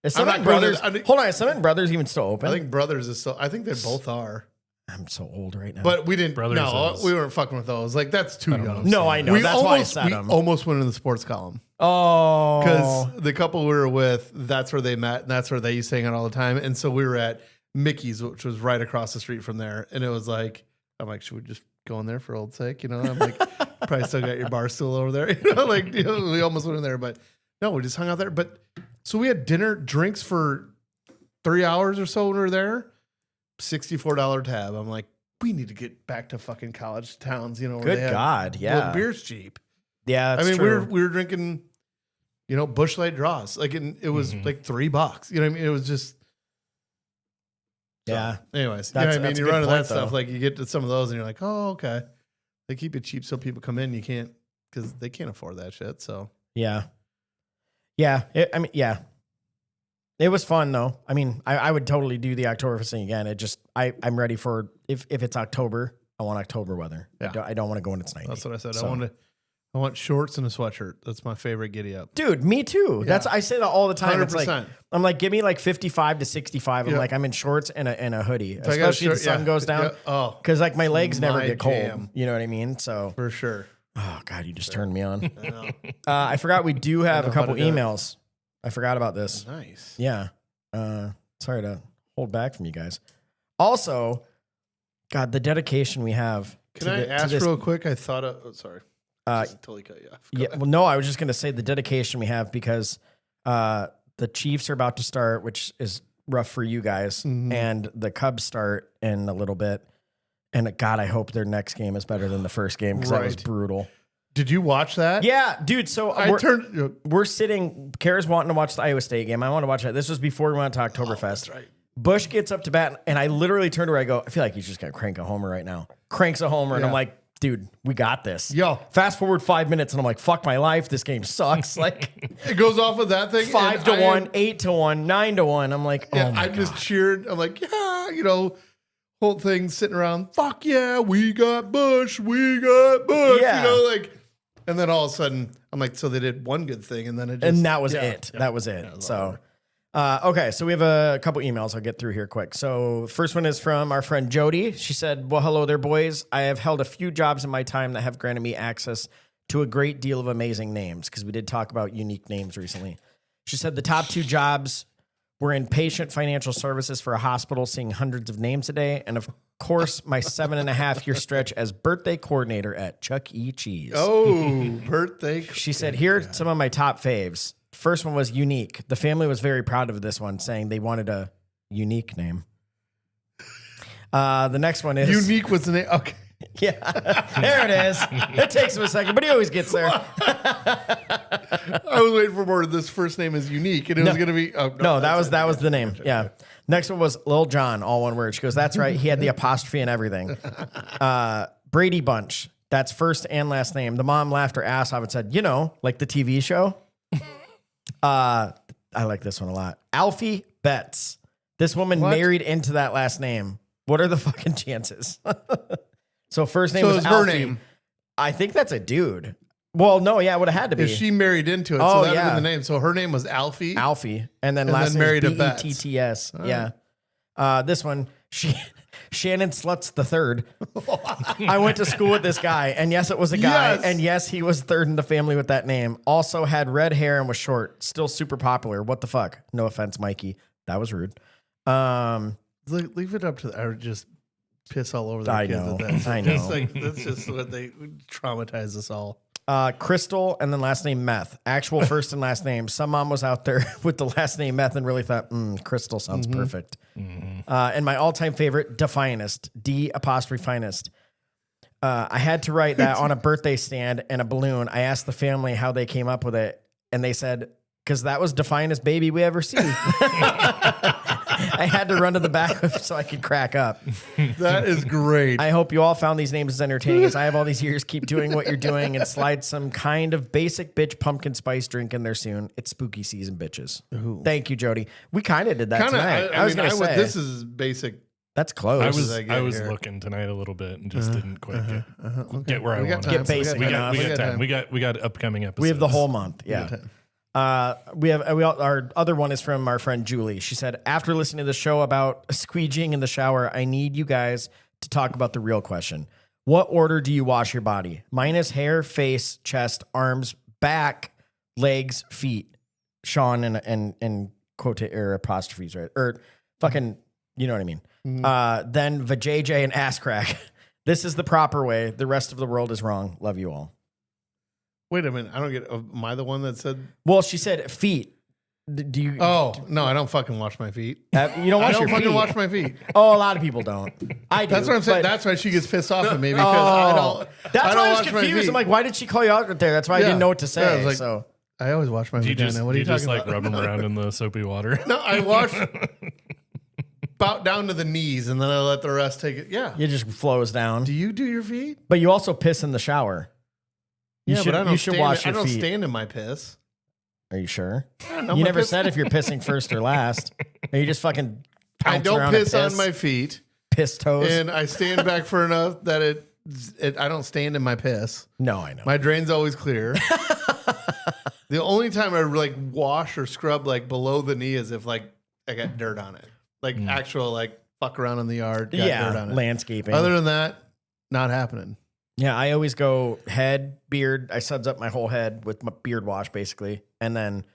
Is I'm Summit not going to- Brothers? I think- Hold on, is Summit Brothers even still open? I think Brothers is so. I think they both are. I'm so old right now. But we didn't. Brothers no, is- we weren't fucking with those. Like that's too don't know. young. no, I know. We That's why I almost said we them. almost went in the sports column Oh, because the couple we were with, that's where they met, and that's where they used to hang out all the time. And so we were at Mickey's, which was right across the street from there, and it was like, I'm like, should we just go in there for old sake? You know, I'm like, probably still got your bar stool over there. You know, like we almost went in there, but No, we just hung out there. But so we had dinner, drinks for 3 hours or so when we were there. $64 tab. I'm like, we need to get back to fucking college towns, where Good they have, God, yeah. well, beer's cheap. Yeah, that's I mean, true. we were drinking, Busch Light draws. Like, it was like $3. You know what I mean? It was just. Yeah. Anyways, That's you a you good run into point, that stuff. though. Like, you get to some of those and you're like, oh, okay. They keep it cheap so people come in. You can't, because they can't afford that shit. So. Yeah. Yeah. It was fun though. I mean, I would totally do the Oktoberfest thing again. It just, I'm ready for, if it's October, I want October weather. Yeah. I don't want to go when it's 90. That's what I said. So. I want shorts and a sweatshirt. That's my favorite giddy up. Dude, me too. Yeah. I say that all the time. 100%. It's like, I'm like, give me like 55 to 65. I'm Yeah. like, I'm in shorts and a hoodie, If I got a especially if the shirt- sun goes down. Yeah. Oh, Cause like my legs never my get cold. jam. You know what I mean? So, for sure. oh God, you just turned me on. I know. I forgot we do have know a how couple to do it. emails. I forgot about this. Nice. Yeah. Sorry to hold back from you guys. Also, God, the dedication we have. Can I ask real quick? I thought of. Oh, sorry. Just totally cut you off. Go Yeah. ahead. Well, no, I was just going to say the dedication we have because the Chiefs are about to start, which is rough for you guys, Mhm. and the Cubs start in a little bit. And God, I hope their next game is better than the first game because that was Right. brutal. Did you watch that? Yeah, dude. So I turned. we're sitting. Kara's wanting to watch the Iowa State game. I want to watch that. This was before we went to Oktoberfest. That's right. Bush gets up to bat, and I literally turned to her. I go, I feel like he's just gonna crank a homer right now. Cranks a homer, and I'm Yeah. like, dude, we got this. Yo. Fast forward 5 minutes, and I'm like, fuck my life. This game sucks. Like It goes off of that thing. 5-1, 8-1, 9-1. I'm like, Yeah, oh my I God. just cheered. I'm like, yeah, whole thing sitting around. Fuck yeah, we got Bush. We got Bush. Yeah. Like, and then all of a sudden, I'm like, so they did one good thing, and then it just. And that was yeah, it. yeah. That was it. Yeah, it was So, over. okay. So we have a couple emails I'll get through here quick. So first one is from our friend Jody. She said, well, hello there, boys. I have held a few jobs in my time that have granted me access to a great deal of amazing names because we did talk about unique names recently. She said the top 2 jobs were in patient financial services for a hospital, seeing hundreds of names a day. And of course, my 7.5-year stretch as birthday coordinator at Chuck E. Cheese. Oh, birthday. She said, here are some of my top faves. First one was unique. The family was very proud of this one, saying they wanted a unique name. The next one is Unique was the name. Okay. Yeah, there it is. It takes him a second, but he always gets there. I was waiting for more. This first name is unique, and it was going to be. Oh, No, that was the name. Yeah. Next one was Lil John, all one word. She goes, that's right. He had the apostrophe and everything. Brady Bunch. That's first and last name. The mom laughed her ass off and said, like the TV show. I like this one a lot. Alfie Betts. This woman What? married into that last name. What are the fucking chances? So first name So was it's her Alfie. name. I think that's a dude. Well, no, yeah, it would have had to be. Is she married into it? Oh, So that would yeah. have been the name. So her name was Alfie. Alfie, and then And last then name married to is Betts. Betts. Yeah. This one, Shannon Sluts the third. I went to school with this guy, and yes, it was a guy, Yes. and yes, he was third in the family with that name. Also had red hair and was short. Still super popular. What the fuck? No offense, Mikey. That was rude. Leave it up to. I would just piss all over their I kids. know. With that. I Just know. like, that's just what they traumatize us all. Crystal, and then last name Meth. Actual first and last name. Some mom was out there with the last name Meth and really thought, Crystal sounds perfect. And my all-time favorite, Definest. D''Finest. I had to write that on a birthday stand and a balloon. I asked the family how they came up with it, and they said, because that was the finest baby we ever see. I had to run to the back so I could crack up. That is great. I hope you all found these names as entertaining as I have all these years. Keep doing what you're doing and slide some kind of basic bitch pumpkin spice drink in there soon. It's spooky season, bitches. Thank you, Jody. We kind of did that tonight. I was going to say. this is basic. That's close. I was here? looking tonight a little bit and just didn't quite get where I We got want time. Get basic We enough. got time. time. We got upcoming episodes. We have the whole month. Yeah. Our other one is from our friend Julie. She said, after listening to the show about squeegeeing in the shower, I need you guys to talk about the real question. What order do you wash your body? Mine is hair, face, chest, arms, back, legs, feet. Sean and quote or apostrophes, right? Or fucking, you know what I mean? Then vajayjay and ass crack. This is the proper way. The rest of the world is wrong. Love you all. Wait a minute. I don't get. Am I the one that said? Well, she said feet. Do you? Oh no, I don't fucking wash my feet. You don't wash I don't your fucking feet. wash my feet. Oh, a lot of people don't. I do. That's what I'm saying. but- That's why she gets pissed off at me because I don't. That's I why don't I was wash my confused. feet. I'm like, why did she call you out right there? That's why I didn't know what to say. Yeah, I was like, so I always wash my Do you vagina. just, What are do you you just talking like about? rub them around in the soapy water? No, I wash about down to the knees, and then I let the rest take it. Yeah. it just flows down. Do you do your feet? But you also piss in the shower. You Yeah, should, but I don't you should stand. wash I your don't feet. stand in my piss. Are you sure? No, You my never piss- said if you're pissing first or last. Are you just fucking I pouncing don't around piss and on my feet, piss toes? and I stand back for enough that I don't stand in my piss. No, I know. My drain's always clear. The only time I like wash or scrub like below the knee is if like I got dirt on it, like actual like fuck around in the yard, got dirt on it. landscaping. Other than that, not happening. Yeah, I always go head, beard. I suds up my whole head with my beard wash, basically, and then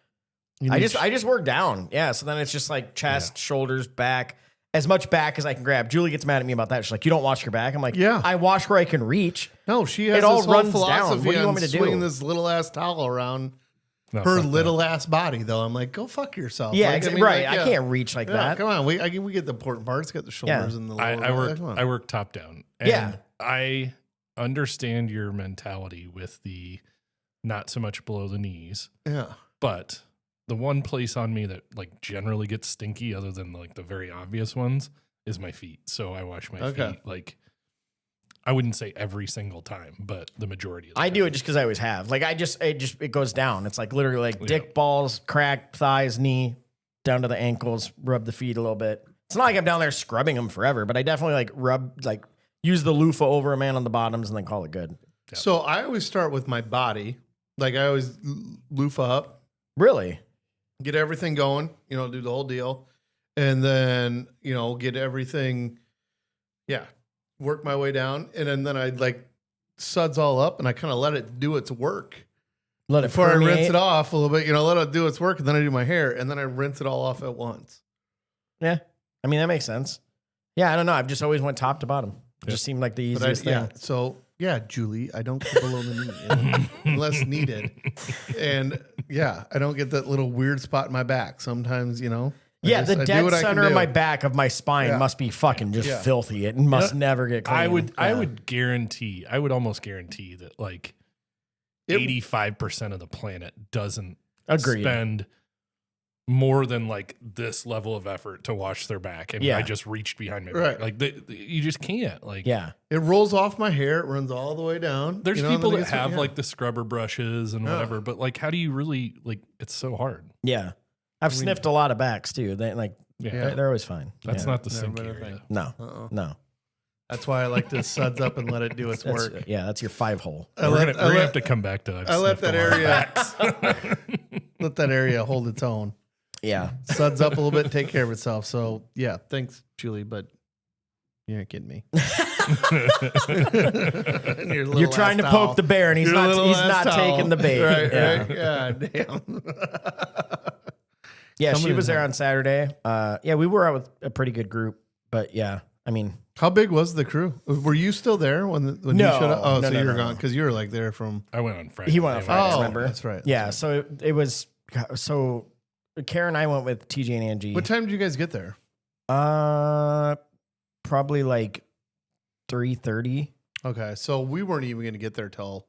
I just work down. Yeah, so then it's just like chest, shoulders, back, as much back as I can grab. Julie gets mad at me about that. She's like, "You don't wash your back." I'm like, Yeah. I wash where I can reach." No, she has It all this whole runs down. philosophy What do you on want me to do? swinging this little ass towel around No, her fuck that. little ass body. Though I'm like, go fuck yourself. Yeah, Like, exactly. mean, Right. like, I can't reach like Yeah, that. come on, we get the important parts. Get the shoulders and the. Lower, come on. I work top down. And Yeah. I understand your mentality with the not so much below the knees, Yeah. but the one place on me that like generally gets stinky, other than like the very obvious ones, is my feet. So I wash my feet like. I wouldn't say every single time, but the majority of the I time. do it just because I always have. Like it goes down. It's like literally like dick, balls, crack, thighs, knee, down to the ankles, rub the feet a little bit. It's not like I'm down there scrubbing them forever, but I definitely use the loofah over a man on the bottoms and then call it good. So I always start with my body. Like I always loofah up, Really? get everything going, do the whole deal. And then, get everything, work my way down. And then I like suds all up and I kind of let it do its work. Let it Before I rinse permeate. it off a little bit, let it do its work. And then I do my hair and then I rinse it all off at once. Yeah. I mean, that makes sense. Yeah, I don't know. I've just always went top to bottom. It just seemed like the But easiest thing. so Julie, I don't go below the knee unless needed. And I don't get that little weird spot in my back. Sometimes, I The do dead what I can center of do. my back of my spine must be fucking just filthy. It must never get clean. I would Yeah. I would almost guarantee that like 85% of the planet doesn't Agreed. spend more than like this level of effort to wash their back. And Yeah. I just reached behind my Right. back. Like you just can't. Like Yeah. It rolls off my hair. It runs all the way down. there's and people then that it gets- have like the scrubber brushes and whatever, but like how do you really like it's so hard. Yeah. I've sniffed a lot of backs too. They're always fine. That's Yeah. not the Never sink been a area. thing. No. Uh-uh. No. That's why I like to suds up and let it do its That's, work. that's your 5-hole. We're gonna have to come back to. I let that area let that area hold its own. Yeah. Suds up a little bit, take care of itself. So thanks, Julie, but you ain't kidding me. You're trying to poke the bear and he's not taking the bait. Right, yeah. right. Yeah, damn. Yeah, she Coming was in there hot. on Saturday. We were out with a pretty good group, but yeah, I mean, How big was the crew? Were you still there when you No. showed up? Oh, No, so no, you were no, gone no. because you were like there from. I went on Friday. he went on Friday, Oh, remember? that's right. Yeah, That's so it was, so Karen and I went with TJ and Angie. What time did you guys get there? Probably like 3:30. Okay, so we weren't even going to get there till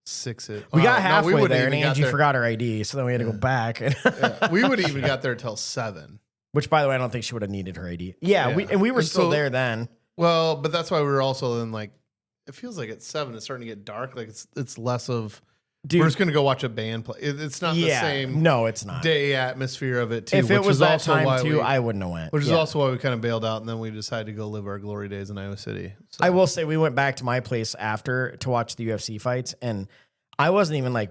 6. We got no, halfway wouldn't there, and even got Angie there. forgot her ID, so then we had to go back. Yeah, we would even got there till 7. Which, by the way, I don't think she would have needed her ID. Yeah, Yeah. we were And still so- there then. Well, but that's why we were also then like, it feels like at 7 it's starting to get dark. Like it's less of Dude, we're just going to go watch a band play. It's not the same No, it's not. day atmosphere of it too. If it which was is that also time why too, we- I wouldn't have went. which is Yeah. also why we kind of bailed out and then we decided to go live our glory days in Iowa City. So. I will say we went back to my place after to watch the UFC fights, and I wasn't even like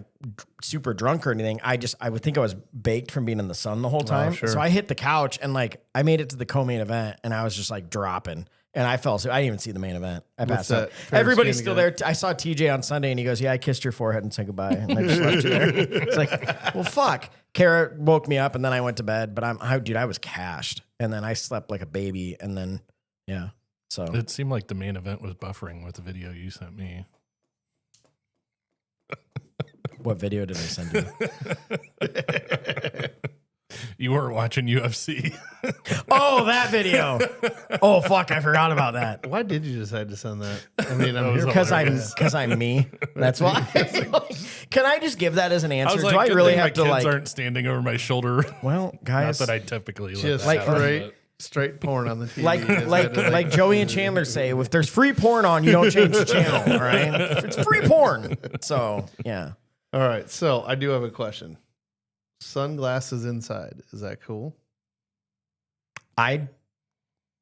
super drunk or anything. I would think I was baked from being in the sun the whole time. sure. So I hit the couch and like I made it to the co-main event, and I was just like dropping. And I fell asleep. I didn't even see the main event. I passed out. that fair Everybody's skin still again? there. I saw TJ on Sunday, and he goes, "Yeah, I kissed your forehead and said goodbye." And I just left you there. It's like, well, fuck. Kara woke me up, and then I went to bed. But I was cashed, and then I slept like a baby, and then yeah. So It seemed like the main event was buffering with the video you sent me. What video did I send you? You weren't watching UFC. Oh, that video. Oh, fuck. I forgot about that. Why did you decide to send that? I mean, I'm here Because I'm me. That's why. Can I just give that as an answer? I was like, Do I good really thing have to my kids like? aren't standing over my shoulder. Well, Not guys, that I typically just let that happen, but- straight porn on the TV. like Joey and Chandler say, if there's free porn on, you don't change the channel. All right, it's free porn. So yeah. All right, so I do have a question. Sunglasses inside, is that cool?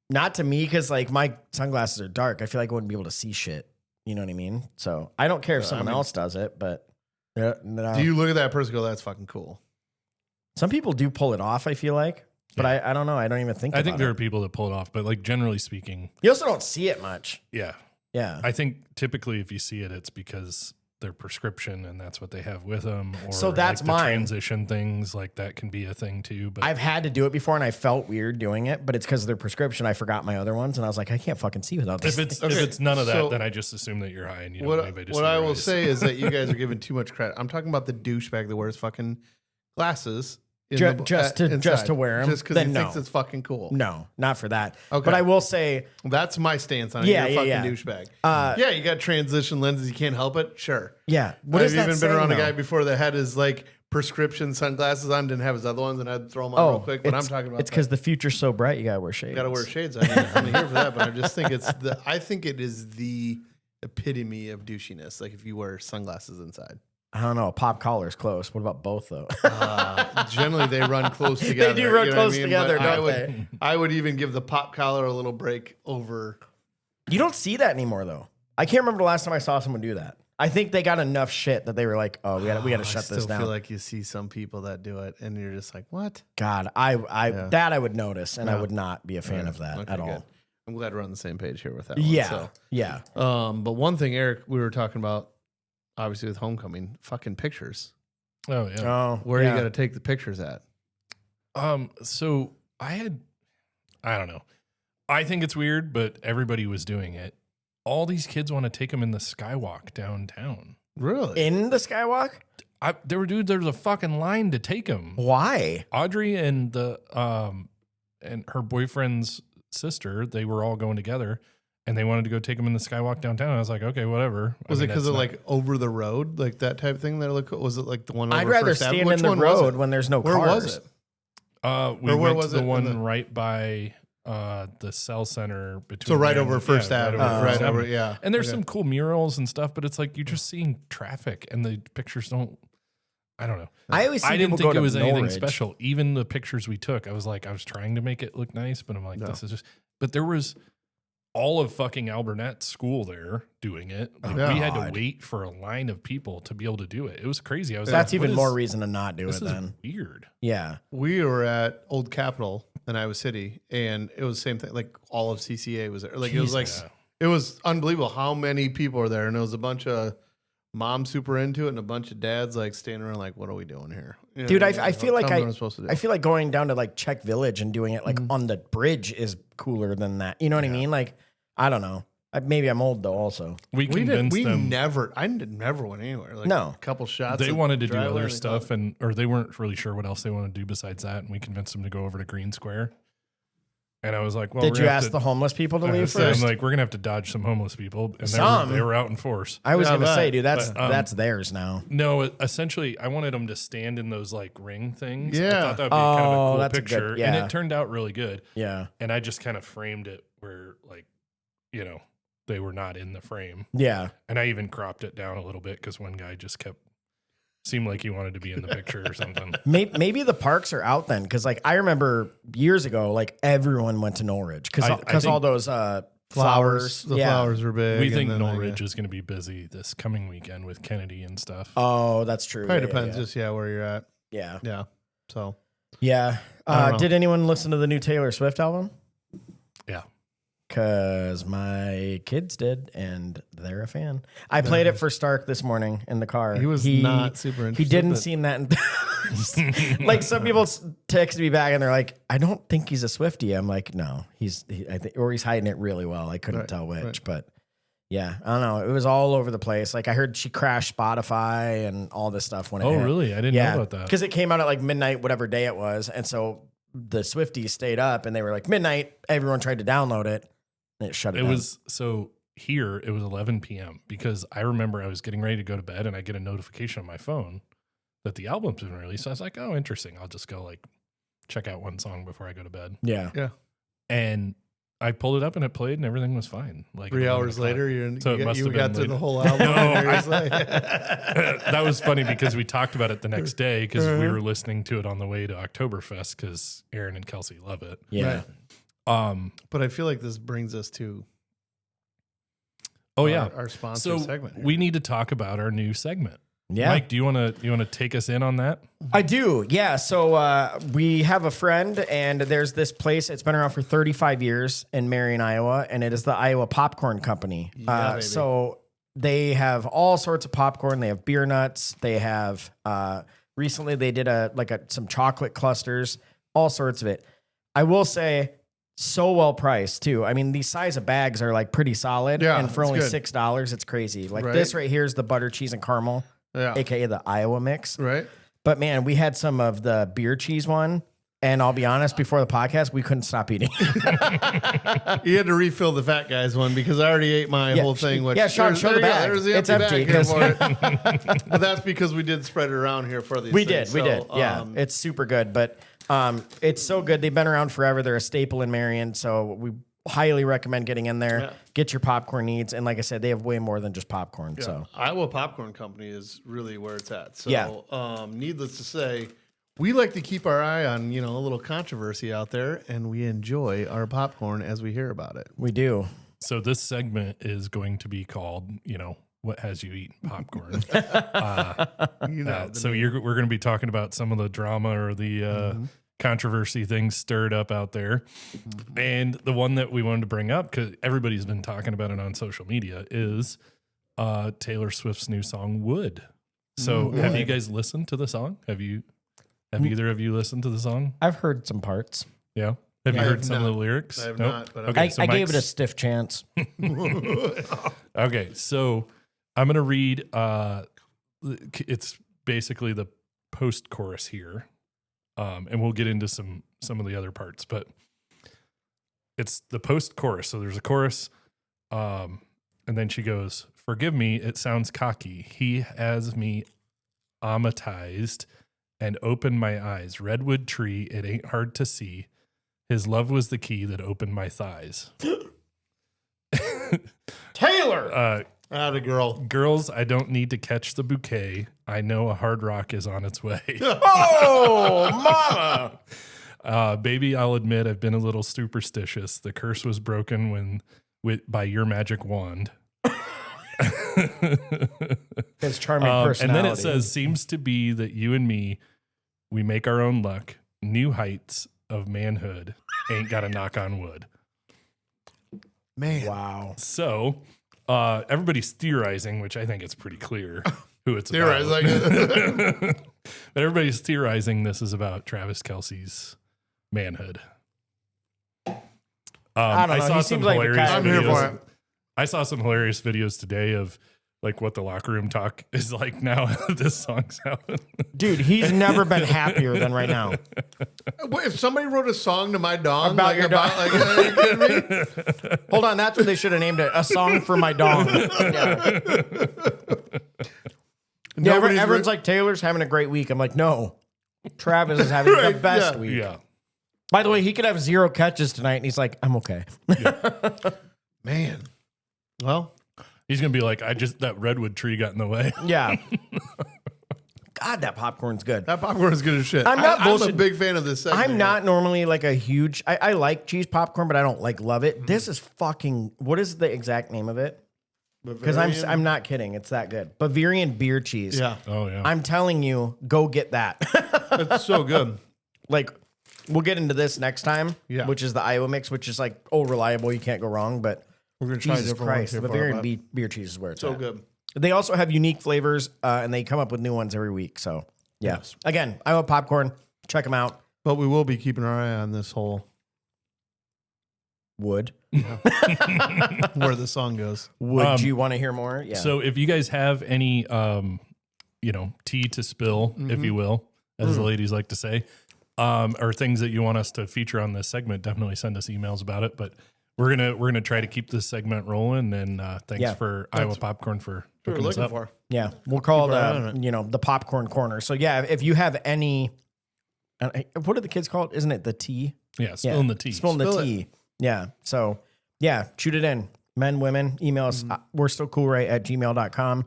Not to me, because like my sunglasses are dark. I feel like I wouldn't be able to see shit. You know what I mean? So I don't care if someone else does it, but Do you look at that person and go, that's fucking cool? some people do pull it off, I feel like. But I don't know. I don't even think I think about there it. are people that pull it off, but like generally speaking, You also don't see it much. yeah. Yeah. I think typically if you see it, it's because their prescription and that's what they have with them. Or So that's like the mine. transition things, like that can be a thing too. But I've had to do it before and I felt weird doing it, but it's because of their prescription. I forgot my other ones and I was like, I can't fucking see without this. if it's none of that, so- then I just assume that you're high and you don't want anybody to see What I your will eyes. say is that you guys are giving too much credit. I'm talking about the douchebag that wears fucking glasses. Just to wear 'em? Just because Then he no. thinks it's fucking cool. No, not for that. Okay. But I will say, That's my stance on it. Yeah, You're a yeah, fucking yeah. douchebag. Yeah, you got transition lenses. You can't help it. Sure. yeah. What I've is that even been saying, around a though? guy before that had his like prescription sunglasses on, didn't have his other ones, and I'd throw them on real quick. But I'm talking about it's because the future's so bright, you gotta wear shades. got to wear shades. I'm here for that, but I just think I think it is the epitome of douchiness. Like if you wear sunglasses inside. I don't know. Pop collar's close. What about both though? Generally, they run close together. do run you know close what I mean? together, But don't I would even give the pop collar a little break over. You don't see that anymore though. I can't remember the last time I saw someone do that. I think they got enough shit that they were like, "Oh, we got to shut I this still down." feel like you see some people that do it, and you're just like, "What?" God, that I would notice, and I would not be a fan of that Okay, at good. all. I'm glad we're on the same page here with that. Yeah, One, yeah. But one thing, Eric, we were talking about, obviously with homecoming, fucking pictures. Oh yeah. Oh, Where yeah. you got to take the pictures at? So I don't know. I think it's weird, but everybody was doing it. All these kids want to take them in the skywalk downtown. Really? in the skywalk. There was a fucking line to take them. Why? Audrey and and her boyfriend's sister, they were all going together, and they wanted to go take them in the skywalk downtown. I was like, okay, whatever. Was I it mean, because that's of not- like over the road, like that type of thing? That look, was it like the one? I'd over rather First Ave? stand Which in the one was road it? when there's no Where cars. was it? We Or where went was to the it in one the- right by the cell center between. So right there over and- First yeah, Ave, over right First over, Ave. yeah. And there's Okay. some cool murals and stuff, but it's like you're just seeing traffic, and the pictures don't. I don't know. I always see I didn't people think go it to was anything Norridge. special. Even the pictures we took, I was trying to make it look nice, but I'm like, No. this is just. But there was all of fucking Alburnett school there doing it. Like, Oh, we had to God. wait for a line of people to be able to do it. It was crazy. I was That's like, even what more is- reason to not do This it is then. weird. Yeah. We were at Old Capitol in Iowa City, and it was the same thing. Like all of CCA was there. Like it was like Jesus. it was unbelievable how many people were there, and it was a bunch of moms super into it, and a bunch of dads like standing around like, "What are we doing here?" You know Dude, what I feel like Tell me what I'm supposed to do. I feel like going down to like Czech Village and doing it like Mm-hmm. on the bridge is cooler than that. You know what I mean? Like, I don't know. Maybe I'm old though. Also, We we convinced them. I never went anywhere. Like No. a couple shots. They of wanted to do driveway other and they stuff, called or they weren't really sure what else they wanted to do besides that. And we convinced them to go over to Green Square. And I was like, "Well, did we're you gonna have ask to- the homeless people to I leave said, first? I'm like, we're gonna have to dodge some homeless people, and Some? they were out in force. I was Yeah, gonna but- say, dude, that's but, theirs now. No, essentially, I wanted them to stand in those like ring things. I Yeah. thought that would be kind of a Oh, cool that's a good- picture, and yeah. it turned out really good. Yeah, And I just kind of framed it where, like, they were not in the frame, yeah. and I even cropped it down a little bit because one guy just seemed like he wanted to be in the picture or something. Maybe the parks are out then, because like I remember years ago, like everyone went to Norridge I because all think- those flowers. The yeah. flowers were big. We and think then Norridge is going to be busy this coming weekend with Kennedy and stuff. Oh, that's true. Probably Yeah, depends, Yeah. just where you're at. Yeah. Yeah. So Yeah. I don't know. Did anyone listen to the new Taylor Swift album? Yeah. Because my kids did, and they're a fan. I played it for Stark this morning in the car. he was not super interested. He didn't but- seem that. Like some people texted me back, and they're like, "I don't think he's a Swiftie." I'm like, "No, I think, or he's hiding it really well. I couldn't Right, tell which, right. but Yeah, I don't know. It was all over the place. Like I heard she crashed Spotify and all this stuff when it hit. Really? I didn't know about that. Because it came out at like midnight, whatever day it was. And so the Swifties stayed up and they were like midnight. Everyone tried to download it and it shut it down. So here it was 11 p.m. because I remember I was getting ready to go to bed and I get a notification on my phone that the album's been released. So I was like, oh, interesting. I'll just go like check out one song before I go to bed. Yeah. And I pulled it up and it played and everything was fine. Like 3 hours later, you got to the whole album. That was funny because we talked about it the next day because we were listening to it on the way to Oktoberfest because Aaron and Kelsey love it. Yeah. Right. But I feel like this brings us to our sponsor segment. We need to talk about our new segment. Yeah. Mike, do you want to take us in on that? I do. Yeah. So we have a friend and there's this place. It's been around for 35 years in Marion, Iowa, and it is the Iowa Popcorn Company. So they have all sorts of popcorn. They have beer nuts. They have recently they did some chocolate clusters, all sorts of it. I will say so well priced too. I mean, these size of bags are like pretty solid. Yeah, and for only good. $6, it's crazy. Like this right here is the butter, cheese, and caramel. Yeah. AKA the Iowa mix. Right. But man, we had some of the beer cheese one. And I'll be honest, before the podcast, we couldn't stop eating. You had to refill the fat guys one because I already ate my whole thing. Which Sean, show the bag. There's the It's empty empty, bag for it. But that's because we did spread it around here for these We things. did. Yeah, it's super good. But it's so good. They've been around forever. They're a staple in Marion. So we highly recommend getting in there. Yeah. Get your popcorn needs. And like I said, they have way more than just popcorn. Yeah. So Iowa Popcorn Company is really where it's at. So Yeah. Needless to say, we like to keep our eye on, a little controversy out there, and we enjoy our popcorn as we hear about it. we do. So this segment is going to be called, what has you eaten popcorn? So we're going to be talking about some of the drama or the controversy things stirred up out there. And the one that we wanted to bring up, because everybody's been talking about it on social media, is Taylor Swift's new song, Wood. So have you guys listened to the song? Have either of you listened to the song? I've heard some parts. Yeah. Have you heard some of the lyrics? I have Nope. not. But Okay, I gave it a stiff chance. Okay, so I'm going to read, it's basically the post-chorus here, and we'll get into some of the other parts, but it's the post-chorus. So there's a chorus, and then she goes, "Forgive me, it sounds cocky. He has me amatized and opened my eyes. Redwood tree, it ain't hard to see. His love was the key that opened my thighs." Taylor! Atta girl. Girls, I don't need to catch the bouquet. I know a hard rock is on its way. Oh, mama! Baby, I'll admit I've been a little superstitious. The curse was broken by your magic wand. His charming personality. And then it says, seems to be that you and me, we make our own luck. New heights of manhood. Ain't got to knock on wood. Man. Wow. So everybody's theorizing, which I think it's pretty clear who it's about. Theorizing. But everybody's theorizing this is about Travis Kelce's manhood. I don't know. saw He some seems like the hilarious kind I'm here videos. for it. I saw some hilarious videos today of like what the locker room talk is like now that this song's out. Dude, he's never been happier than right now. Wait, if somebody wrote a song to my dong About your dong. are you kidding me? Hold on, that's what they should have named it. A song for my dong. Yeah. Everyone's like, Taylor's having a great week. I'm like, no. Travis is having the best week. Yeah. By the way, he could have 0 catches tonight, and he's like, I'm okay. Man. Well, He's going to be like, that redwood tree got in the way. Yeah. God, that popcorn's good. that popcorn is good as shit. I'm not I'm a bullshit- big fan of this segment. I'm not normally like a huge... I like cheese popcorn, but I don't love it. This is fucking... What is the exact name of it? Because I'm not kidding. It's that good. Bavarian beer cheese. Yeah. Oh, yeah. I'm telling you, go get that. It's so good. Like, we'll get into this next time, Yeah. which is the Iowa mix, which is like, reliable. You can't go wrong. But We're going to try Jesus different Christ, ones the here for Bavarian beer cheese is where it's So at. good. They also have unique flavors, and they come up with new ones every week. So, yeah. Yes. Again, Iowa Popcorn. Check them out. But we will be keeping our eye on this whole Would. Where the song goes. Would you want to hear more? Yeah. So if you guys have any, tea to spill, if you will, as the ladies like to say, or things that you want us to feature on this segment, definitely send us emails about it. But we're gonna try to keep this segment rolling. And thanks for Iowa Popcorn for hooking us up. Yeah, we'll call it, the popcorn corner. So yeah, if you have any, what do the kids call it? Isn't it the tea? Yeah, spilling the tea. Spilling the tea. Yeah. So yeah, shoot it in. Men, women, email us. We're still cool, right? at gmail.com.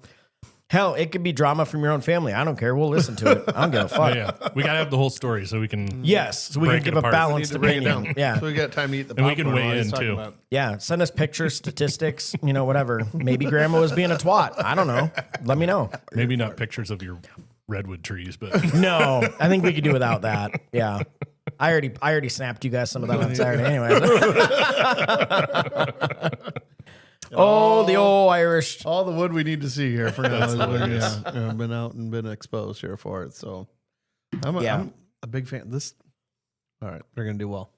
Hell, it could be drama from your own family. I don't care. We'll listen to it. I don't give a fuck. Yeah, we gotta have the whole story so we can. Yes, so we can give a balanced opinion. Yeah, so we got time to eat the and popcorn. we can weigh in too. Yeah, send us pictures, statistics, whatever. Maybe grandma was being a twat. I don't know. Let me know. Maybe not pictures of your redwood trees, but no, I think we could do without that. Yeah, I already snapped you guys some of that on Saturday anyway. Oh, the old Irish. All the wood we need to see here for now. I've been out and been exposed here for it. So I'm a big fan. All right, they're going to do well.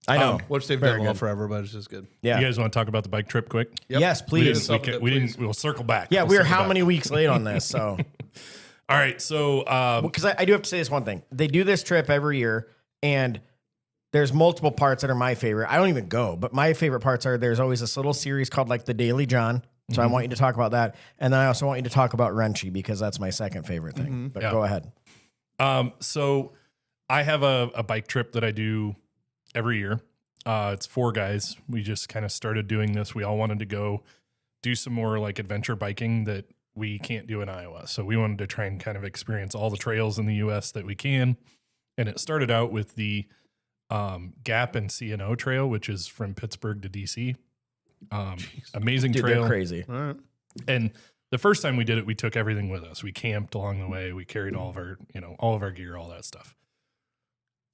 I know. Which they've done well forever, but it's just good. Yeah. You guys want to talk about the bike trip quick? Yep. Yes, please. We'll circle back. Yeah, we're how many weeks late on this? So, all right. So, because I do have to say this one thing. They do this trip every year, and there's multiple parts that are my favorite. I don't even go, but my favorite parts are there's always this little series called like the Daily John. So I want you to talk about that. And then I also want you to talk about Wrenchy because that's my second favorite thing. But go ahead. So I have a bike trip that I do every year. It's 4 guys. We just kind of started doing this. We all wanted to go do some more like adventure biking that we can't do in Iowa. So we wanted to try and kind of experience all the trails in the US that we can. And it started out with the Gap and C&O trail, which is from Pittsburgh to DC. Amazing trail. They're crazy. All right. And the first time we did it, we took everything with us. We camped along the way. We carried all of our gear, all that stuff.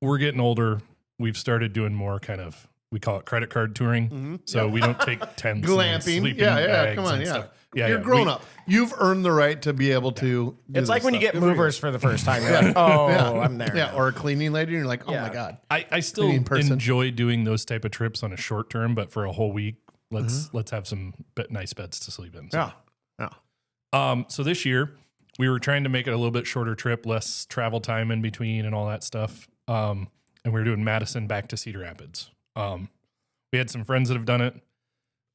We're getting older. We've started doing more kind of, we call it credit card touring. So we don't take tents. Glamping. And Yeah. Come on. Yeah. You're grown up. You've earned the right to be able to. It's like when you get movers for the first time. You're like, I'm there. Yeah. Or a cleaning lady, and you're like, oh my God. I still enjoy doing those type of trips on a short term, but for a whole week, let's have some nice beds to sleep in. So. Yeah. So this year we were trying to make it a little bit shorter trip, less travel time in between and all that stuff. And we were doing Madison back to Cedar Rapids. We had some friends that have done it,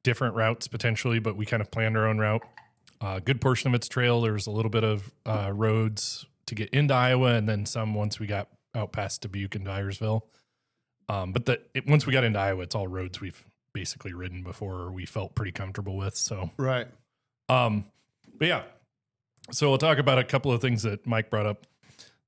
different routes potentially, but we kind of planned our own route. A good portion of it's trail. There was a little bit of roads to get into Iowa, and then some once we got out past Dubuque and Dyersville. But once we got into Iowa, it's all roads we've basically ridden before or we felt pretty comfortable with. So right. But yeah, so we'll talk about a couple of things that Mike brought up.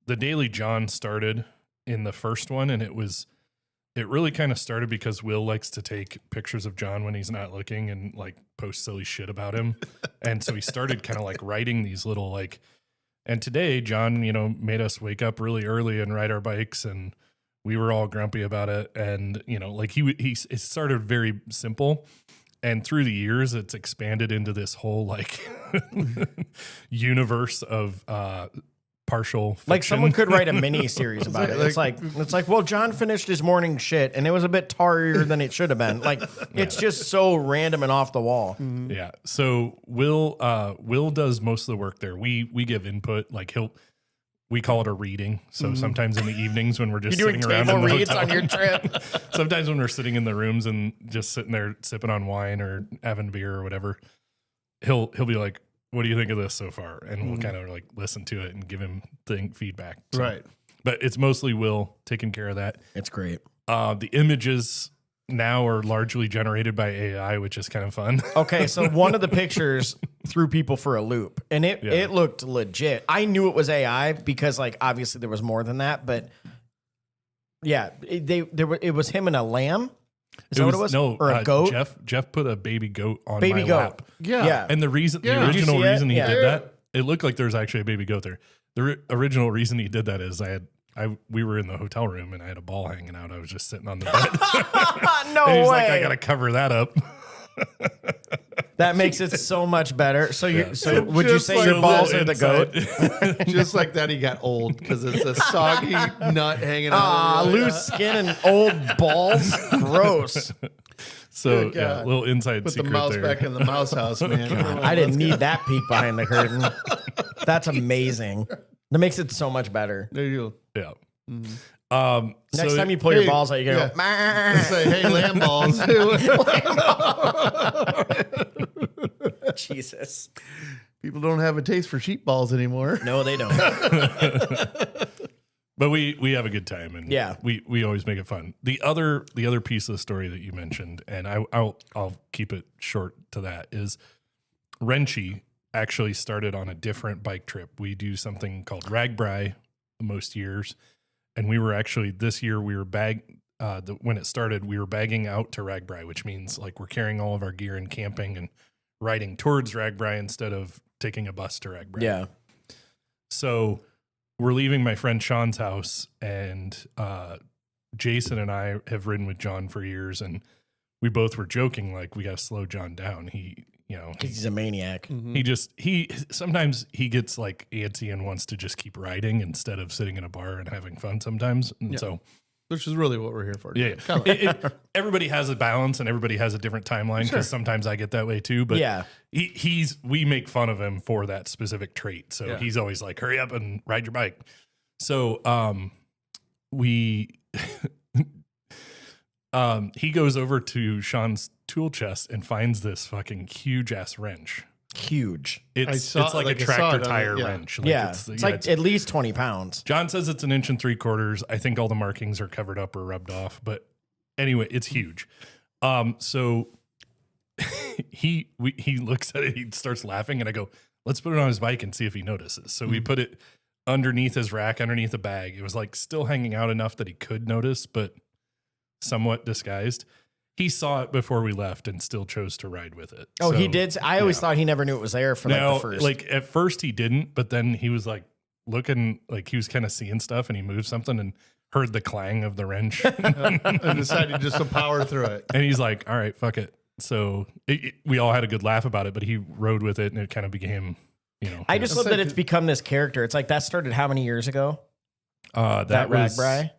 The Daily John started in the first one, and it really kind of started because Will likes to take pictures of John when he's not looking and like post silly shit about him. And so he started kind of like writing these little and today John, made us wake up really early and ride our bikes, and we were all grumpy about it. And, it started very simple. And through the years, it's expanded into this whole universe of partial fiction. Like someone could write a mini series about it. It's like, well, John finished his morning shit and it was a bit tarrier than it should have been. It's just so random and off the wall. Mm-hmm. Yeah. So Will does most of the work there. We give input. We call it a reading. So sometimes in the evenings when we're just You're sitting doing around table in the reads hotel, on your trip. sometimes when we're sitting in the rooms and just sitting there sipping on wine or having beer or whatever, he'll be like, what do you think of this so far? And we'll kind of listen to it and give him feedback. So, Right. But it's mostly Will taking care of that. It's great. The images now are largely generated by AI, which is kind of fun. Okay, so one of the pictures threw people for a loop, and it looked legit. I knew it was AI because obviously there was more than that, but yeah, it was him and a lamb. Is that what it was? No, or a goat? Jeff put a baby goat on Baby my goat. lap. Yeah. And the Did original you see reason it? he Yeah. did that, it looked like there was actually a baby goat there. The original reason he did that is we were in the hotel room and I had a ball hanging out. I was just sitting on the bed. No and he's way. like, I got to cover that up. That makes it so much better. So would you Just say like your a balls little are the goat? Just like that, he got old because it's a soggy nut hanging out. Ah, loose skin and old balls. Gross. So Good yeah, God. little inside Put the secret mouse there. back in the mouse house, man. Come on, I didn't let's need go. that peek behind the curtain. That's amazing. That makes it so much better. There you go. Yeah. Next So time you pull your hey, balls out, you go, yeah. Say, hey, lamb balls. Jesus. People don't have a taste for sheep balls anymore. No, they don't. But we have a good time, and Yeah. we always make it fun. The other piece of the story that you mentioned, and I'll keep it short to that, is Wrenchy actually started on a different bike trip. We do something called Ragbri most years, and we were actually this year we were when it started we were bagging out to Ragbri, which means like we're carrying all of our gear and camping and riding towards Ragbri instead of taking a bus to Ragbri. Yeah. So we're leaving my friend Sean's house, and Jason and I have ridden with John for years, and we both were joking like we got to slow John down. He, you know, He's a maniac. he sometimes he gets like antsy and wants to just keep riding instead of sitting in a bar and having fun sometimes. And so Which is really what we're here for. yeah, Come on. everybody has a balance and everybody has a different timeline because sometimes I get that way too. But Yeah. we make fun of him for that specific trait. So Yeah. he's always like, hurry up and ride your bike. So he goes over to Sean's tool chest and finds this fucking huge ass wrench. Huge. It's I saw- like like a I saw tractor it on it, tire yeah. wrench. Yeah. It's like it's- at least 20 pounds. John says it's 1 3/4 inches. I think all the markings are covered up or rubbed off, but anyway, it's huge. So he looks at it, he starts laughing, and I go, let's put it on his bike and see if he notices. So we put it underneath his rack, underneath the bag. It was like still hanging out enough that he could notice, but somewhat disguised. He saw it before we left and still chose to ride with it. Oh, So, he did. I always thought he never knew it was there for like now, the first. like at first he didn't, but then he was like looking, like he was kind of seeing stuff, and he moved something and heard the clang of the wrench, And decided just to power through it. and he's like, "All right, fuck it." So we all had a good laugh about it, but he rode with it, and it kind of became, you know. I just love that it's become this character. It's like that started how many years ago? that was Ragbri?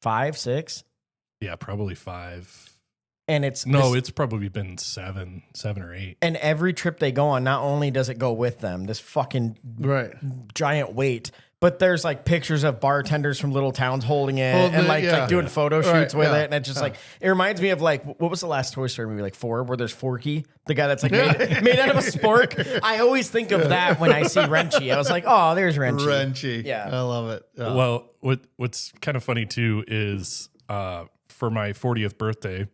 5, 6? yeah, probably 5. And it's It's probably been 7 or 8. and every trip they go on, not only does it go with them, this fucking Right. giant weight, but there's like pictures of bartenders from little towns holding it Holding and it, like yeah. doing photo shoots Right, with yeah, it. And it's just like, it reminds me of like, what was the last Toy Story movie? Like 4, where there's Forky, the guy that's like made out of a spork. I always think of that when I see Wrenchy. I was like, oh, there's Wrenchy. Wrenchy. Yeah. I love it. Yeah. Well, what's kind of funny too is for my 40th birthday,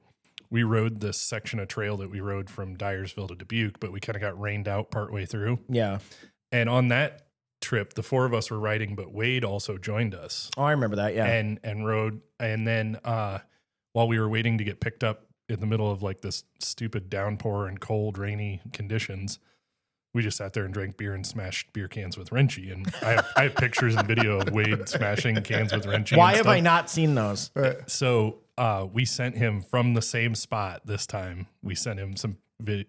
we rode this section of trail that we rode from Dyersville to Dubuque, but we kind of got rained out partway through. Yeah. And on that trip, the 4 of us were riding, but Wade also joined us Oh, I remember that. Yeah. and rode. And then while we were waiting to get picked up in the middle of like this stupid downpour and cold, rainy conditions, we just sat there and drank beer and smashed beer cans with Wrenchy. And I have pictures and video of Wade smashing cans with Wrenchy. Why and have stuff. I not seen those? So we sent him from the same spot this time. We sent him some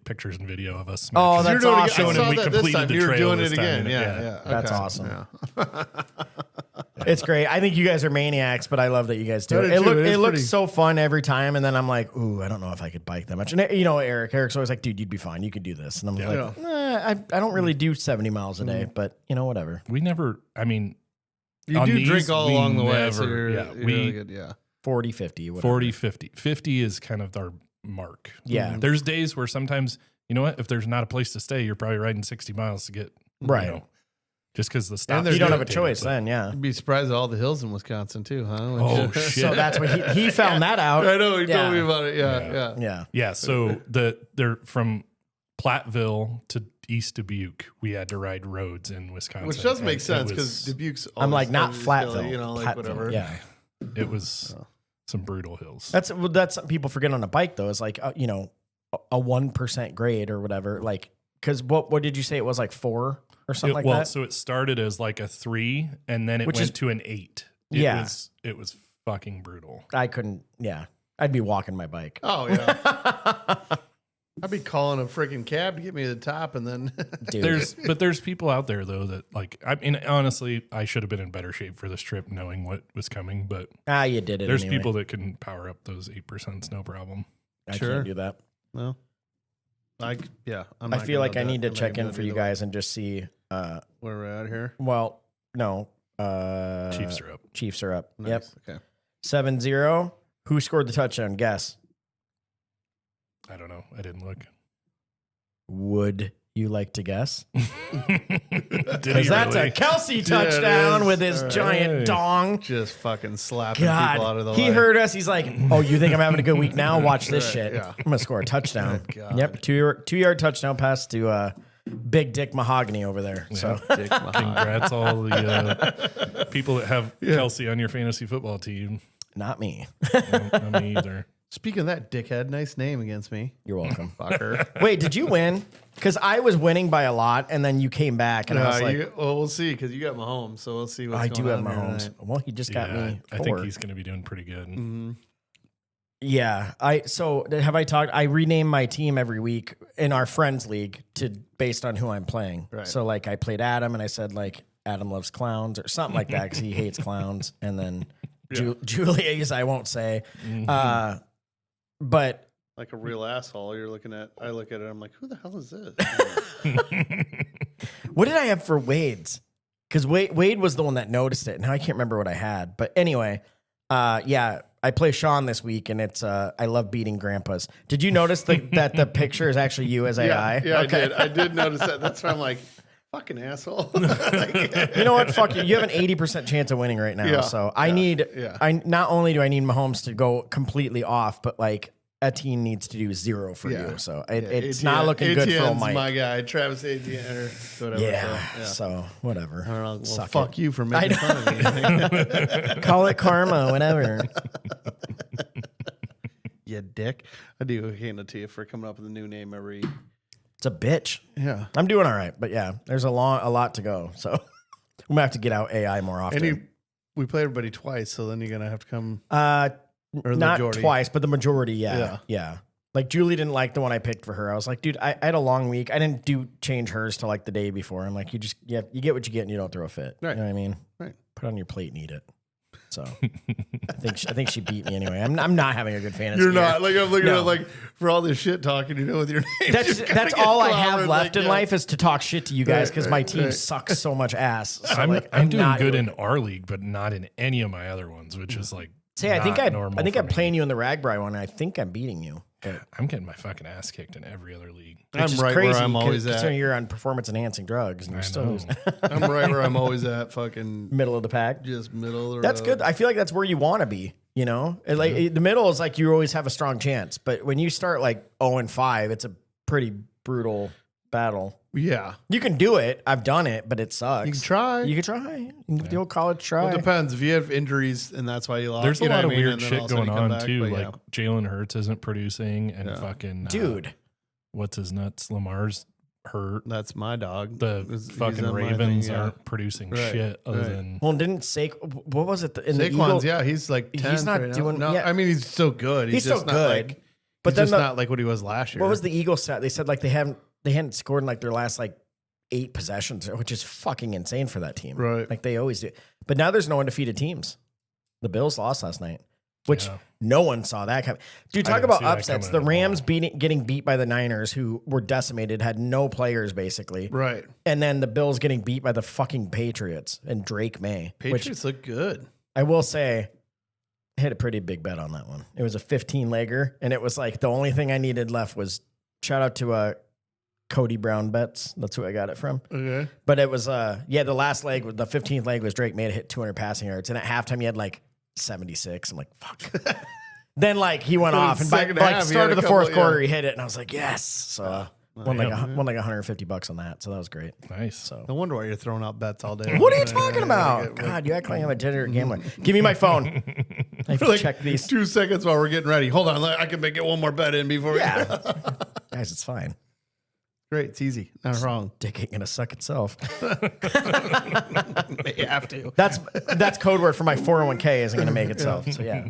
pictures and video of us. Oh, smashing. that's You're doing awesome. it. I Showing saw him we that this completed time. the You were trail doing this it time, again. and Yeah. That's Okay. awesome. Yeah. It's great. I think you guys are maniacs, but I love that you guys do I it. do It, too. It is looks pretty- so fun every time, and then I'm like, ooh, I don't know if I could bike that much. And you know, Eric's always like, dude, you'd be fine. You could do this. And I'm like, I don't really do 70 miles a day, but you know, whatever. We never, I mean, You on do these, drink all we along the way. So never- you're, yeah, you're we really good. Yeah. 40, 50, whatever. 40, 50. 50 is kind of our mark. Yeah. There's days where sometimes, you know what, if there's not a place to stay, you're probably riding 60 miles to get, Right. you know, just because the stop. there's You don't have a dictated, choice but- then, yeah. You'd be surprised at all the hills in Wisconsin too, huh? Oh, shit. So that's what he found that out. I know. He Yeah. told me about it. Yeah. Yeah. Yeah. Yeah. Yeah, so they're from Platteville to East Dubuque. We had to ride roads in Wisconsin, Which does and make it sense was- because Dubuque's. I'm like, not always Flatville. hilly, you know, like Platteville, whatever. Yeah. it was some brutal hills. That's something people forget on a bike though. Is like, you know, a 1% grade or whatever. Like, because what did you say it was like 4 or something like that? So it started as like a 3, and then it Which went is- to an 8. Yeah. It was fucking brutal. I couldn't. Yeah, I'd be walking my bike. Oh yeah. I be calling a freaking cab to get me to the top, and then Dude. There's people out there though that like, I mean, honestly, I should have been in better shape for this trip knowing what was coming, but You did it. there's anyway. people that can power up those 8%, no problem. I Sure. can't do that. well, I'm I not feel gonna like do I that. need to I'm not check gonna in do for you that. guys and just see. Where we're at here. Well, no. Chiefs are up. Chiefs are up. Nice. Yep. Okay. 7-0. Who scored the touchdown? Guess. I don't know. I didn't look. Would you like to guess? Did Because he that's really? a Kelsey it touchdown is. with his All right. giant Hey. dong. Just fucking slapping people out of the God, he way. heard us. He's like, "Oh, you think I'm having a good week now? Watch this Right, shit. yeah. I'm gonna score a touchdown." God. Yep, two-yard touchdown pass to Big Dick Mahogany over there. So Dick Mahogany. Congrats all the people that have Kelsey on your fantasy football team. not me. Not me either. Speaking of that, dickhead, nice name against me. You're welcome. Fucker. Wait, did you win? Because I was winning by a lot, and then you came back, and I was like, well, we'll see because you got Mahomes, so we'll see what's "I going do have on here Mahomes." tonight. Well, he just got Yeah, me. I 4. think he's going to be doing pretty good. Mm-hmm. Yeah, so have I talked? I rename my team every week in our friends league based on who I'm playing. Right. So like I played Adam, and I said like Adam loves clowns or something like that because he hates clowns, and then Julia's I won't say, but Like a real asshole. You're looking at. I look at it. I'm like, who the hell is this? what did I have for Wade's? Because Wade was the one that noticed it. Now I can't remember what I had, but anyway, yeah. I play Sean this week, and it's I love beating grandpas. Did you notice that the picture is actually you as AI? Yeah, Okay. I did. I did notice that. That's why I'm like, fucking asshole. You know what? Fuck you. You have an 80% chance of winning right now. Yeah, So I need. yeah. I not only do I need Mahomes to go completely off, but like Etienne needs to do 0 for Yeah. you. So it's not looking good for Etienne's Mike. my guy, Travis Etienne, or whatever. Yeah. So whatever. I don't know. Well, Suck fuck it. you for making fun of me. Call it karma. Whatever. You dick. I do hand it to you for coming up with a new name every. It's a bitch. Yeah. I'm doing all right, but yeah, there's a lot to go. So I'm gonna have to get out AI more often. And we played everybody twice, so then you're gonna have to come. Or the not majority. twice, but the majority, yeah. Like Julie didn't like the one I picked for her. I was like, dude, I had a long week. I didn't change hers till like the day before. I'm like, you get what you get, and you don't throw a fit. Right. You know what I mean? Right. Put it on your plate and eat it. So I think she beat me anyway. I'm not having a good fantasy. You're year. not like I'm looking No. at like for all this shit talking, with your name. That's all I have left in life is to talk shit to you guys because my team sucks so much ass. So I'm doing not good doing- in our league, but not in any of my other ones, which is like. Say, I think not I normal think for I'm me. playing you in the Ragbri one. And I think I'm beating you. But I'm getting my fucking ass kicked in every other league. I'm which is right crazy where I'm always considering at. you're on performance enhancing drugs and you're I still know. losing. I'm right where I'm always at. Fucking Middle of the pack. just middle of the That's road. good. I feel like that's where you want to be. You know, And, like the middle is like you always have a strong chance, but when you start like 0-5, it's a pretty brutal battle. Yeah. You can do it. I've done it, but it sucks. You can try. You can try. You can do the old college try. Well, it depends. If you have injuries and that's why you lost. There's a you know lot what of I mean? weird And then shit all of a sudden going you come on back, too. but Like yeah. Jalen Hurts isn't producing, and Yeah. fucking Dude. what's his nuts? Lamar's hurt. That's my dog. The He's fucking on my Ravens thing, yeah. aren't producing Right, shit other right. than Well, didn't what was it? In the Saquon's, Eagle, yeah, he's like 10th He's not right now. doing- No, yeah. I mean he's still good. He's just still not good. Like, But he's then just the- not like what he was last year. What was the Eagles stat? They said like they hadn't scored in like their last like 8 possessions, which is fucking insane for that team. Right. Like they always do. But now there's no undefeated teams. The Bills lost last night, which Yeah. no one saw that coming. Dude, I talk didn't about see that upsets. coming The at all. Rams getting beat by the Niners, who were decimated, had no players basically. Right. And then the Bills getting beat by the fucking Patriots and Drake May. Which Patriots look good. I will say, I had a pretty big bet on that one. It was a 15-legger, and it was like the only thing I needed left was shout out to Cody Brown Bets. That's who I got it from. Okay. But it was the last leg, the 15th leg was Drake May to hit 200 passing yards, and at halftime he had like 76. I'm like, fuck. Then like he went So off, and by second like half, he start had of a the fourth couple, quarter he hit it, and I was like, yes. So won like $150 on that. So that was great. nice. So. No wonder why you're throwing out bets all day. What are you talking about? God, you act like I'm a degenerate gambler. Give me my phone. I have to Like check these. 2 seconds while we're getting ready. Hold on, I can make it one more bet in before. Yeah. Guys, it's fine. Great, it's easy, not wrong. Dick ain't gonna suck itself. You have to. That's code word for my 401k isn't gonna make itself. So yeah.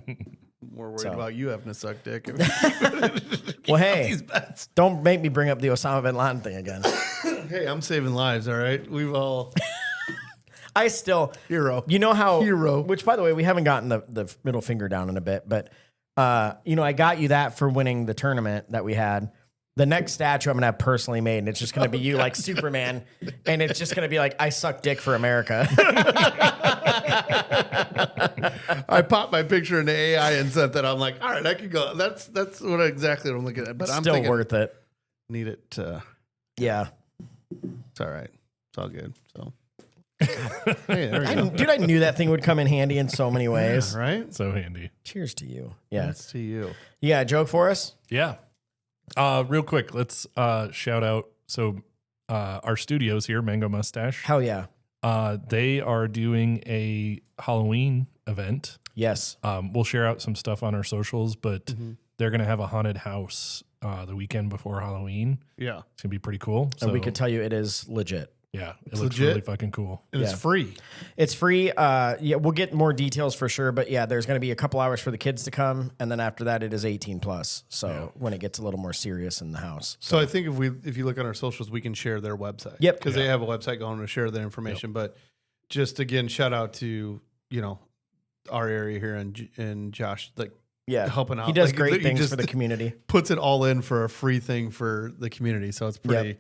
More worried So. about you having to suck dick. Well, hey, don't make me bring up the Osama bin Laden thing again. Hey, I'm saving lives, all right? We've all... I still... Hero. You know how... Hero. Which, by the way, we haven't gotten the middle finger down in a bit, but, I got you that for winning the tournament that we had. The next statue I'm going to have personally made, and it's just going to be you like Superman, and it's just going to be like, I suck dick for America. I popped my picture into AI and sent that. I'm like, all right, I could go. That's exactly what I'm looking at. But I'm Still thinking, worth it. need it. Yeah. It's all right. It's all good. So, hey, there we go. Dude, I knew that thing would come in handy in so many ways. Right? So handy. Cheers to you. Yeah. That's to you. You got a joke for us? Yeah. Real quick, let's shout out. So our studios here, Mango Mustache, Hell yeah. they are doing a Halloween event. Yes. We'll share out some stuff on our socials, but they're going to have a haunted house the weekend before Halloween. Yeah. It's going to be pretty cool. And we could tell you it is legit. Yeah, it looks legit. really fucking cool. And it's Yeah. free. It's free. Yeah, we'll get more details for sure. But yeah, there's going to be a couple hours for the kids to come. And then after that, it is 18 plus. So when it gets a little more serious in the house. So I think if you look on our socials, we can share their website. Yep. Because they have a website going to share their information. But just again, shout out to, our area here and Josh, like Yeah. helping out. He does Like, great he things just for the community. puts it all in for a free thing for the community. So it's pretty,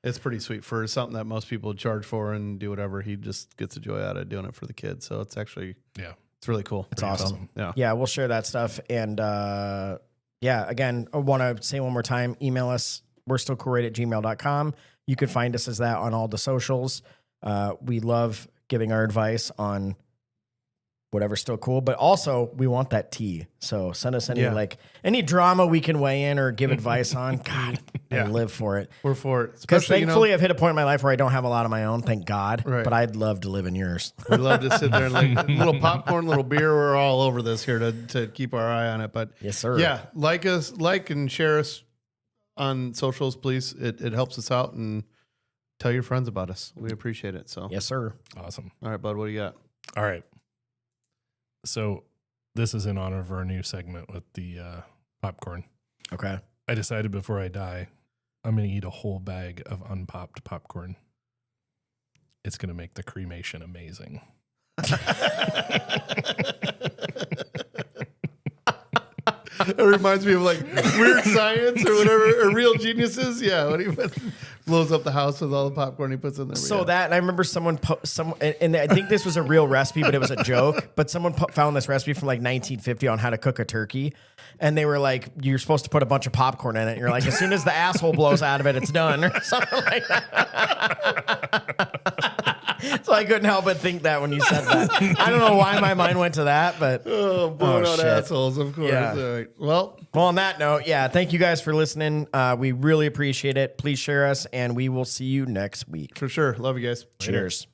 it's pretty sweet for something that most people would charge for and do whatever. He just gets a joy out of doing it for the kids. So it's actually, it's really cool. It's awesome. Yeah. Yeah, we'll share that stuff. And again, I want to say one more time, email us. We're still coolrate@gmail.com. You can find us as that on all the socials. We love giving our advice on whatever's still cool, but also we want that tea. So send us any drama we can weigh in or give advice on. God, I live for it. We're for it. Because Especially, thankfully I've hit a point in my life where I don't have a lot of my own, thank God. Right. But I'd love to live in yours. we love to sit there and like little popcorn, little beer. We're all over this here to keep our eye on it. But Yes, sir. yeah, like and share us on socials, please. It helps us out, and tell your friends about us. We appreciate it. So Yes, sir. Awesome. all right, bud, what do you got? All right. So this is in honor of our new segment with the popcorn. Okay. I decided before I die, I'm going to eat a whole bag of unpopped popcorn. It's going to make the cremation amazing. It reminds me of like Weird Science or whatever, or Real Geniuses. Yeah, when he blows up the house with all the popcorn he puts in there. So that, and I remember and I think this was a real recipe, but it was a joke. But someone found this recipe from like 1950 on how to cook a turkey. And they were like, you're supposed to put a bunch of popcorn in it. And you're like, as soon as the asshole blows out of it, it's done, or something like that. So I couldn't help but think that when you said that. I don't know why my mind went to that, but blown out shit. assholes, of course. Yeah. All right. Well, on that note, thank you guys for listening. We really appreciate it. Please share us, and we will see you next week. for sure. Love you guys. Cheers.